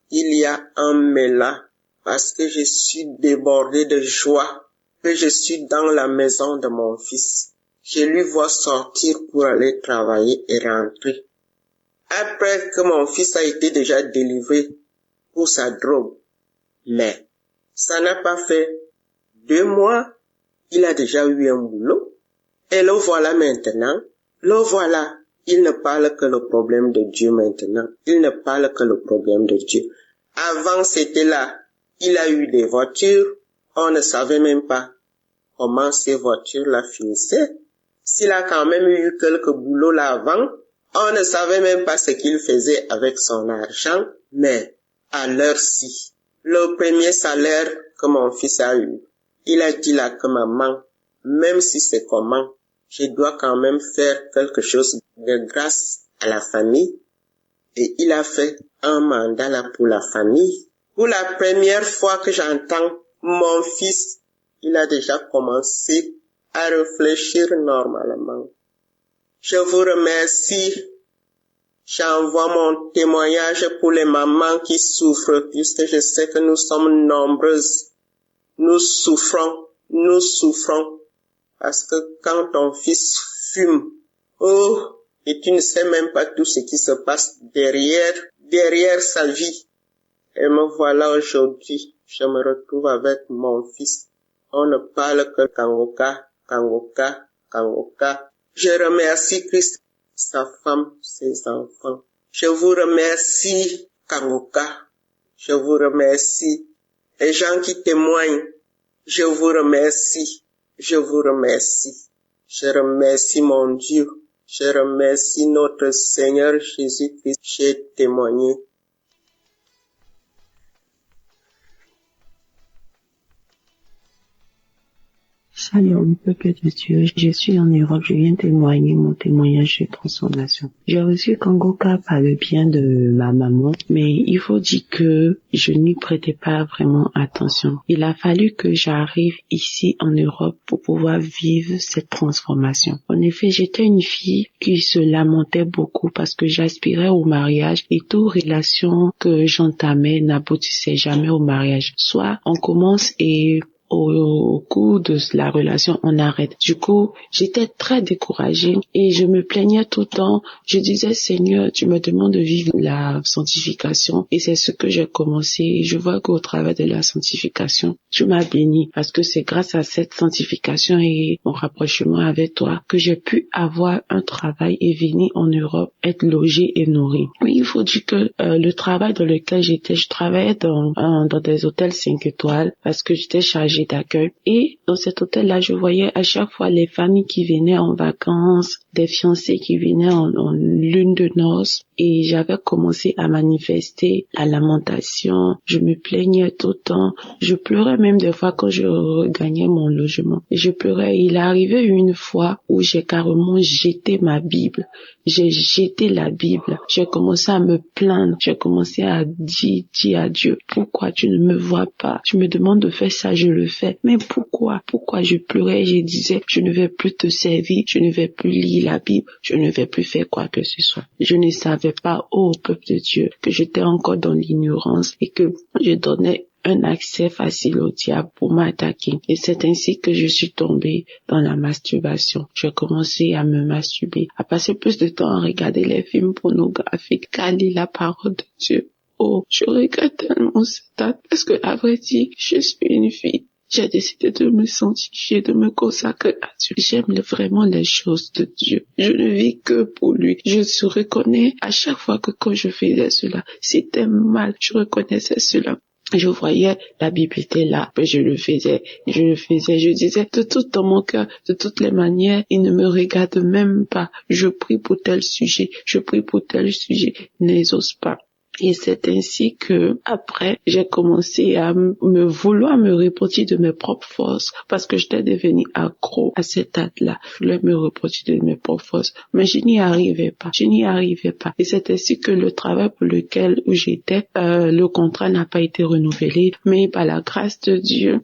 il y a un mais là, parce que je suis débordé de joie, que je suis dans la maison de mon fils. Je lui vois sortir pour aller travailler et rentrer. Après que mon fils a été déjà délivré pour sa drogue. Mais ça n'a pas fait 2 mois, il a déjà eu un boulot. Et le voilà maintenant, il ne parle que le problème de Dieu maintenant. Il ne parle que le problème de Dieu. Avant c'était là, il a eu des voitures, on ne savait même pas comment ces voitures-là finissaient. S'il a quand même eu quelques boulots là avant, on ne savait même pas ce qu'il faisait avec son argent, mais à l'heure-ci, le premier salaire que mon fils a eu, il a dit là que maman, même si c'est comment, je dois quand même faire quelque chose de grâce à la famille. Et il a fait un mandat là pour la famille. Pour la première fois que j'entends mon fils, il a déjà commencé à réfléchir normalement. Je vous remercie. J'envoie mon témoignage pour les mamans qui souffrent, puisque je sais que nous sommes nombreuses. Nous souffrons, parce que quand ton fils fume, et tu ne sais même pas tout ce qui se passe derrière sa vie. Et me voilà aujourd'hui, je me retrouve avec mon fils. On ne parle que Kangoka. Je remercie Christ, sa femme, ses enfants. Je vous remercie, Kangoka. Je vous remercie. Les gens qui témoignent, je vous remercie. Je remercie mon Dieu. Je remercie notre Seigneur Jésus-Christ. J'ai témoigné. Shalom, peuple de Dieu. Je suis en Europe, je viens témoigner mon témoignage de transformation. J'ai reçu Kangoka par le bien de ma maman, mais il faut dire que je n'y prêtais pas vraiment attention. Il a fallu que j'arrive ici en Europe pour pouvoir vivre cette transformation. En effet, j'étais une fille qui se lamentait beaucoup parce que j'aspirais au mariage et toute relation que j'entamais n'aboutissait jamais au mariage. Soit on commence et au cours de la relation, on arrête. Du coup, j'étais très découragée et je me plaignais tout le temps. Je disais, Seigneur, tu me demandes de vivre la sanctification et c'est ce que j'ai commencé. Je vois qu'au travers de la sanctification, tu m'as béni parce que c'est grâce à cette sanctification et mon rapprochement avec toi que j'ai pu avoir un travail et venir en Europe, être logée et nourrie. Oui, il faut dire que le travail dans lequel j'étais, je travaillais dans des hôtels 5 étoiles parce que j'étais chargée d'accueil. Et dans cet hôtel-là, je voyais à chaque fois les familles qui venaient en vacances, des fiancés qui venaient en lune de noces. Et j'avais commencé à manifester la lamentation. Je me plaignais tout le temps. Je pleurais même des fois quand je regagnais mon logement. Et je pleurais. Il est arrivé une fois où j'ai carrément jeté ma Bible. J'ai jeté la Bible. J'ai commencé à me plaindre. J'ai commencé à dire à Dieu, pourquoi tu ne me vois pas? Tu me demandes de faire ça, je le fais. Mais pourquoi? Pourquoi je pleurais? Je disais, je ne vais plus te servir. Je ne vais plus lire la Bible. Je ne vais plus faire quoi que ce soit. Je ne savais pas, ô peuple de Dieu, que j'étais encore dans l'ignorance et que je donnais un accès facile au diable pour m'attaquer. Et c'est ainsi que je suis tombée dans la masturbation. J'ai commencé à me masturber, à passer plus de temps à regarder les films pornographiques qu'à lire la parole de Dieu. Oh, je regrette tellement cet acte parce que, à vrai dire, je suis une fille. J'ai décidé de me sanctifier, de me consacrer à Dieu. J'aime vraiment les choses de Dieu. Je ne vis que pour lui. Je se reconnais à chaque fois que quand je faisais cela, c'était mal. Je reconnaissais cela. Je voyais, la Bible était là, mais je le faisais, je disais de tout dans mon cœur, de toutes les manières, il ne me regarde même pas. Je prie pour tel sujet, n'exauce pas. Et c'est ainsi que, après, j'ai commencé à vouloir me repentir de mes propres forces, parce que j'étais devenue accro à cet acte-là. Je voulais me repentir de mes propres forces, mais je n'y arrivais pas. Et c'est ainsi que le travail pour lequel j'étais, le contrat n'a pas été renouvelé, mais par la grâce de Dieu,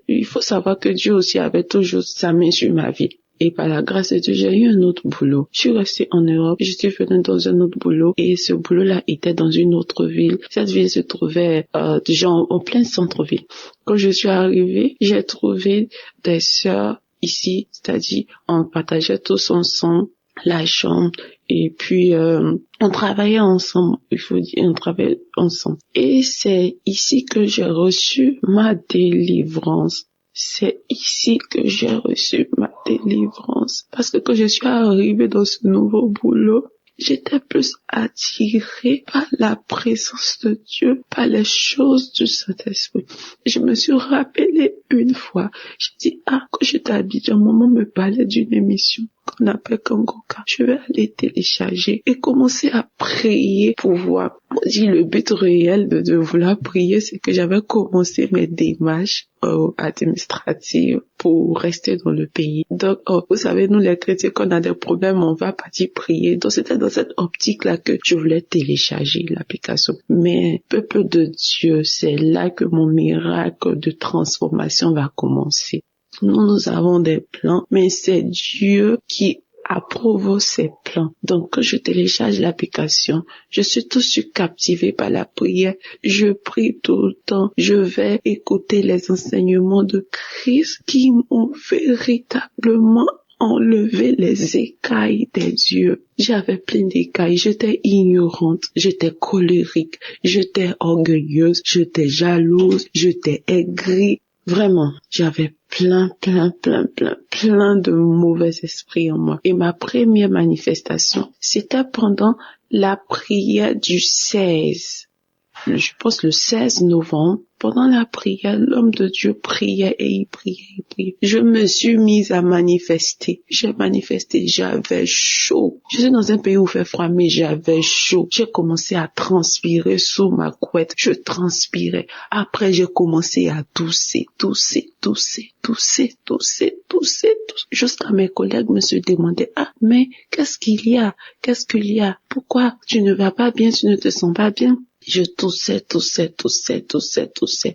il faut savoir que Dieu aussi avait toujours sa main sur ma vie. Et par la grâce de Dieu, j'ai eu un autre boulot. Je suis restée en Europe, je suis venue dans un autre boulot et ce boulot-là était dans une autre ville. Cette ville se trouvait déjà en plein centre-ville. Quand je suis arrivée, j'ai trouvé des sœurs ici, c'est-à-dire on partageait tous ensemble la chambre et puis on travaillait ensemble, on travaillait ensemble. Et c'est ici que j'ai reçu ma délivrance. C'est ici que j'ai reçu ma délivrance. Parce que quand je suis arrivée dans ce nouveau boulot, j'étais plus attirée par la présence de Dieu, par les choses du Saint-Esprit. Je me suis rappelée une fois, j'ai dit, quand j'étais à Abidjan, maman me parlait d'une émission qu'on appelle Kangoka. Je vais aller télécharger et commencer à prier pour voir. Moi, le but réel de vouloir prier, c'est que j'avais commencé mes démarches administratives pour rester dans le pays. Donc, vous savez, nous les chrétiens, quand on a des problèmes, on va partir prier. Donc, c'était dans cette optique-là que je voulais télécharger l'application. Mais, peuple de Dieu, c'est là que mon miracle de transformation va commencer. Nous avons des plans, mais c'est Dieu qui approuve ces plans. Donc, quand je télécharge l'application, je suis tout de suite captivée par la prière. Je prie tout le temps. Je vais écouter les enseignements de Christ qui m'ont véritablement enlevé les écailles des yeux. J'avais plein d'écailles. J'étais ignorante. J'étais colérique. J'étais orgueilleuse. J'étais jalouse. J'étais aigrie. Vraiment, j'avais plein de mauvais esprits en moi. Et ma première manifestation, c'était pendant la prière du 16. je pense le 16 novembre, pendant la prière, l'homme de Dieu priait et il priait. Je me suis mise à manifester. J'ai manifesté, j'avais chaud. Je suis dans un pays où il fait froid, mais j'avais chaud. J'ai commencé à transpirer sous ma couette. Je transpirais. Après, j'ai commencé à tousser. Jusqu'à mes collègues me se demandaient, mais qu'est-ce qu'il y a? Pourquoi tu ne vas pas bien, tu ne te sens pas bien? Je toussais.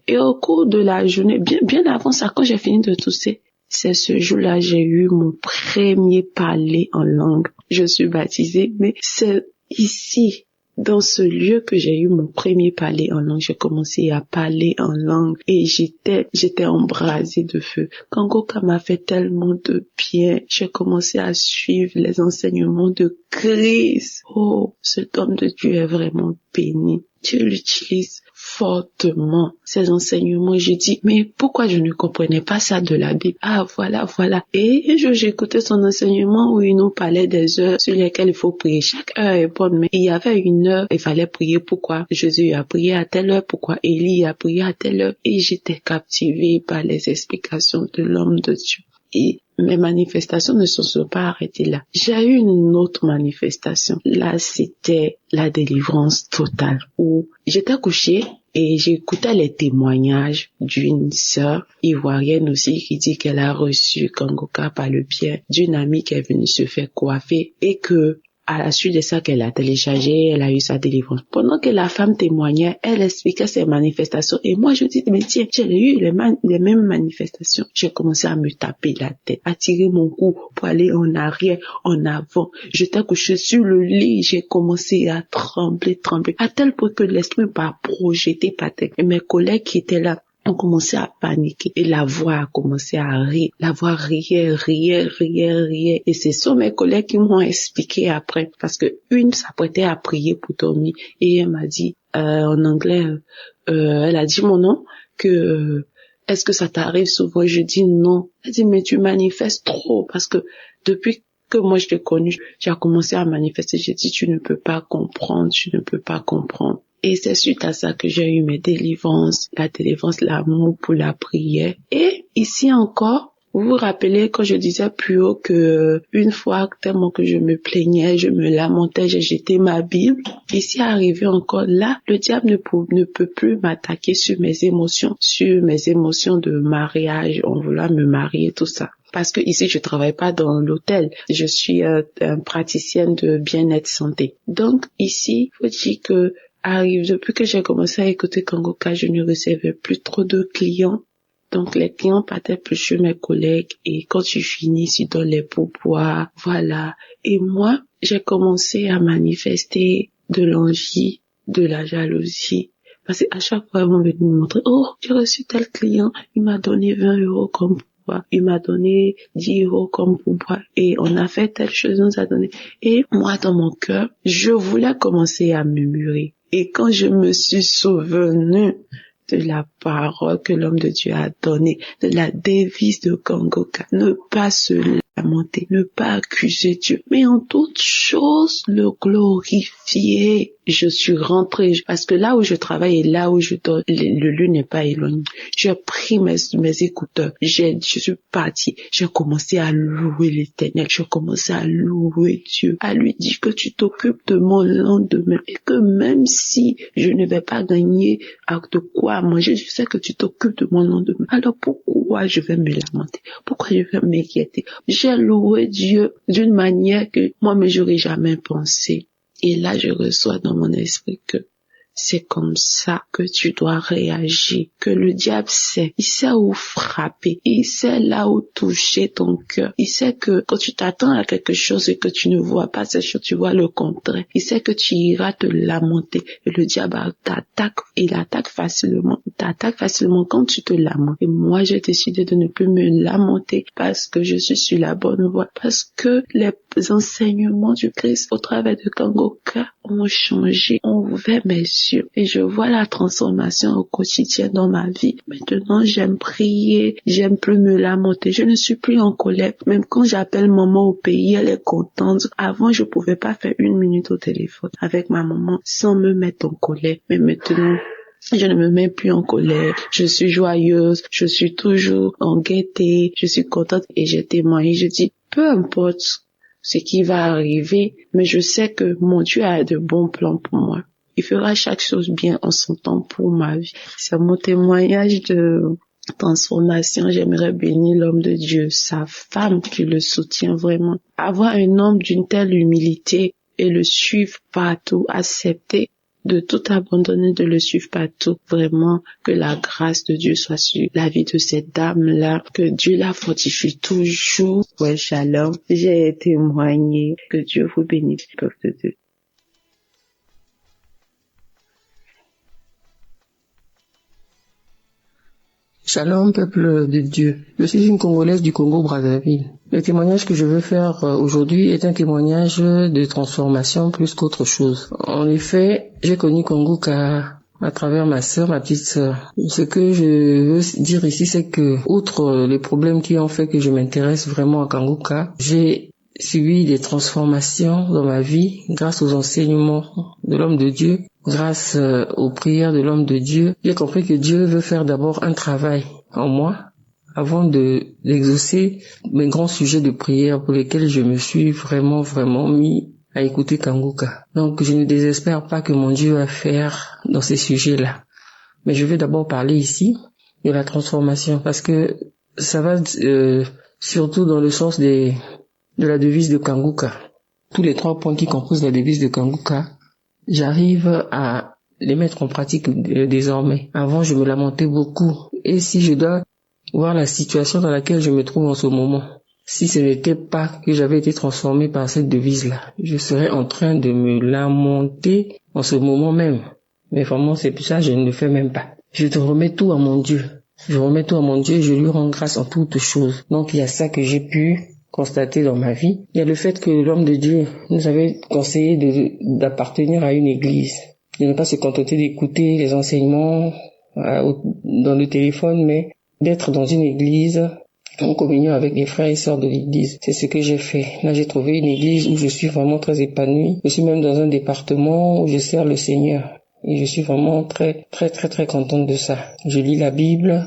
Et au cours de la journée, bien avant ça, quand j'ai fini de tousser, c'est ce jour-là, j'ai eu mon premier parler en langue. Je suis baptisée, mais c'est ici, dans ce lieu que j'ai eu mon premier parler en langue. J'ai commencé à parler en langue et j'étais embrasée de feu. Kangoka m'a fait tellement de bien. J'ai commencé à suivre les enseignements de Christ. Oh, cet homme de Dieu est vraiment béni. Dieu l'utilise fortement, ces enseignements. J'ai dit, mais pourquoi je ne comprenais pas ça de la Bible? Ah, voilà. Et j'écoutais son enseignement où il nous parlait des heures sur lesquelles il faut prier. Chaque heure est bonne, mais il y avait une heure, il fallait prier. Pourquoi Jésus a prié à telle heure? Pourquoi Élie a prié à telle heure? Et j'étais captivée par les explications de l'homme de Dieu. Et mes manifestations ne se sont pas arrêtées là. J'ai eu une autre manifestation. Là, c'était la délivrance totale où j'étais couchée et j'écoutais les témoignages d'une sœur ivoirienne aussi qui dit qu'elle a reçu Kangoka par le biais d'une amie qui est venue se faire coiffer et que à la suite de ça qu'elle a téléchargé, elle a eu sa délivrance. Pendant que la femme témoignait, elle expliquait ses manifestations. Et moi, je dis, mais tiens, j'ai eu les mêmes manifestations. J'ai commencé à me taper la tête, à tirer mon cou pour aller en arrière, en avant. J'étais couchée sur le lit, j'ai commencé à trembler, à tel point que l'esprit m'a projeté par terre. Et mes collègues qui étaient là, ont commencé à paniquer et la voix a commencé à rire. La voix riait. Et ce sont mes collègues qui m'ont expliqué après parce que une s'apprêtait à prier pour dormir et elle m'a dit en anglais, elle a dit mon nom que est-ce que ça t'arrive souvent? Je dis non. Elle dit mais tu manifestes trop parce que depuis que moi je t'ai connu, j'ai commencé à manifester. J'ai dit tu ne peux pas comprendre. Et c'est suite à ça que j'ai eu mes délivrances, la délivrance, l'amour pour la prière. Et ici encore, vous vous rappelez quand je disais plus haut que une fois tellement que je me plaignais, je me lamentais, j'ai jeté ma Bible. Ici arrivé encore là, le diable ne peut plus m'attaquer sur mes émotions de mariage, en voulant me marier, tout ça. Parce que ici, je travaille pas dans l'hôtel. Je suis praticienne de bien-être santé. Donc ici, faut dire que depuis que j'ai commencé à écouter Kangoka, je ne recevais plus trop de clients. Donc, les clients partaient plus chez mes collègues et quand je finis, je donne les pourboires, voilà. Et moi, j'ai commencé à manifester de l'envie, de la jalousie. Parce qu'à chaque fois, ils vont venir me montrer, oh, j'ai reçu tel client, il m'a donné 20 € comme pourboire, il m'a donné 10 € comme pourboire et on a fait telle chose, on nous a donné. Et moi, dans mon cœur, je voulais commencer à murmurer. Et quand je me suis souvenue de la parole que l'homme de Dieu a donnée, de la devise de Kangoka, ne pas se lamenter, ne pas accuser Dieu, mais en toute chose le glorifier. Je suis rentrée, parce que là où je travaille et là où je dors, le lieu n'est pas éloigné. J'ai pris mes écouteurs, je suis partie, j'ai commencé à louer l'Éternel, j'ai commencé à louer Dieu, à lui dire que tu t'occupes de mon lendemain et que même si je ne vais pas gagner de quoi manger, je sais que tu t'occupes de mon lendemain. Alors pourquoi je vais me lamenter? Pourquoi je vais m'inquiéter? J'ai loué Dieu d'une manière que moi-même j'aurais jamais pensé. Et là, je reçois dans mon esprit que c'est comme ça que tu dois réagir, que le diable sait. Il sait où frapper, il sait là où toucher ton cœur. Il sait que quand tu t'attends à quelque chose et que tu ne vois pas cette chose, tu vois le contraire. Il sait que tu iras te lamenter et le diable t'attaque. Il attaque facilement. Il t'attaque facilement quand tu te lamentes. Et moi, j'ai décidé de ne plus me lamenter parce que je suis sur la bonne voie. Parce que les enseignements du Christ au travers de Kangoka ont changé, ont ouvert mes transformation et je vois la transformation au quotidien dans ma vie. Maintenant, j'aime prier, j'aime plus me lamenter, je ne suis plus en colère. Même quand j'appelle maman au pays, elle est contente. Avant, je pouvais pas faire 1 minute au téléphone avec ma maman sans me mettre en colère. Mais maintenant, je ne me mets plus en colère, je suis joyeuse, je suis toujours en gaieté, je suis contente et j'ai témoigné, je dis, peu importe ce qui va arriver, mais je sais que mon Dieu a de bons plans pour moi. Il fera chaque chose bien en son temps pour ma vie. C'est mon témoignage de transformation. J'aimerais bénir l'homme de Dieu, sa femme qui le soutient vraiment. Avoir un homme d'une telle humilité et le suivre partout, accepter de tout abandonner, de le suivre partout. Vraiment, que la grâce de Dieu soit sur la vie de cette dame-là, que Dieu la fortifie toujours. Ouais, shalom. J'ai témoigné. Que Dieu vous bénisse, peuple de Dieu. Shalom, peuple de Dieu. Je suis une Congolaise du Congo-Brazzaville. Le témoignage que je veux faire aujourd'hui est un témoignage de transformation plus qu'autre chose. En effet, j'ai connu Kanguka à travers ma sœur, ma petite sœur. Ce que je veux dire ici, c'est que, outre les problèmes qui ont fait que je m'intéresse vraiment à Kanguka, j'ai subi des transformations dans ma vie grâce aux enseignements de l'homme de Dieu, grâce aux prières de l'homme de Dieu. J'ai compris que Dieu veut faire d'abord un travail en moi avant d'exaucer mes grands sujets de prière pour lesquels je me suis vraiment mis à écouter Kanguka. Donc je ne désespère pas que mon Dieu va faire dans ces sujets-là. Mais je vais d'abord parler ici de la transformation parce que ça va surtout dans le sens de la devise de Kanguka. Tous les 3 points qui composent la devise de Kanguka, j'arrive à les mettre en pratique désormais. Avant, je me lamentais beaucoup. Et si je dois voir la situation dans laquelle je me trouve en ce moment, si ce n'était pas que j'avais été transformé par cette devise-là, je serais en train de me lamenter en ce moment même. Mais vraiment, c'est pour ça que je ne le fais même pas. Je te remets tout à mon Dieu. Je remets tout à mon Dieu et je lui rends grâce en toutes choses. Donc, il y a ça que j'ai pu constater dans ma vie. Il y a le fait que l'homme de Dieu nous avait conseillé d'appartenir à une église, de ne pas se contenter d'écouter les enseignements dans le téléphone, mais d'être dans une église en communion avec les frères et sœurs de l'église. C'est ce que j'ai fait. Là, j'ai trouvé une église où je suis vraiment très épanouie. Je suis même dans un département où je sers le Seigneur. Et je suis vraiment très contente de ça. Je lis la Bible.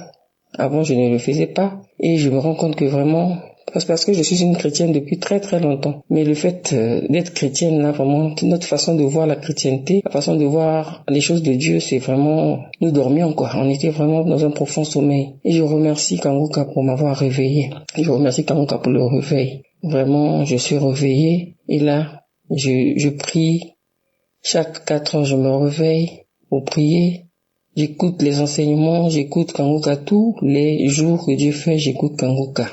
Avant, je ne le faisais pas. Et je me rends compte que vraiment, parce que je suis une chrétienne depuis très longtemps. Mais le fait d'être chrétienne, là, vraiment, notre façon de voir la chrétienté, la façon de voir les choses de Dieu, c'est vraiment, nous dormions, quoi. On était vraiment dans un profond sommeil. Et je remercie Kanguka pour m'avoir réveillé. Je remercie Kanguka pour le réveil. Vraiment, je suis réveillé. Et là, je prie. Chaque 4 heures, je me réveille pour prier. J'écoute les enseignements, j'écoute Kanguka tous les jours que Dieu fait, j'écoute Kanguka.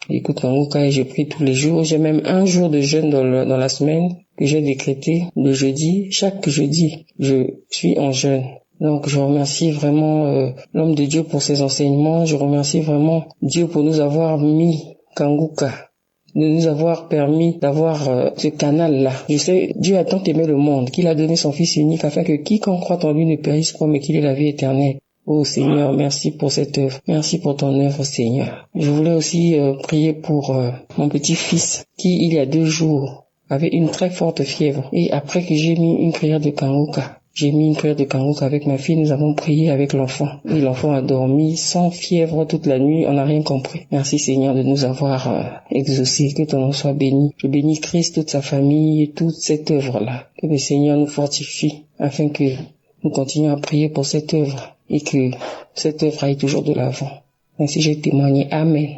J'écoute Kanguka et je prie tous les jours. J'ai même un jour de jeûne dans la semaine que j'ai décrété, le jeudi. Chaque jeudi, je suis en jeûne. Donc je remercie vraiment l'homme de Dieu pour ses enseignements. Je remercie vraiment Dieu pour nous avoir mis Kanguka, de nous avoir permis d'avoir ce canal-là. Je sais, Dieu a tant aimé le monde qu'il a donné son Fils unique afin que quiconque croit en lui ne périsse pas mais qu'il ait la vie éternelle. Oh Seigneur, merci pour cette œuvre. Merci pour ton œuvre, Seigneur. Je voulais aussi prier pour mon petit-fils qui, il y a 2 jours, avait une très forte fièvre. Et après que j'ai mis une prière de Kanguka, avec ma fille, nous avons prié avec l'enfant. Et l'enfant a dormi sans fièvre toute la nuit, on n'a rien compris. Merci Seigneur de nous avoir exaucés, que ton nom soit béni. Je bénis Christ, toute sa famille et toute cette œuvre-là. Que le Seigneur nous fortifie afin que nous continuions à prier pour cette œuvre et que cette œuvre aille toujours de l'avant. Ainsi j'ai témoigné. Amen.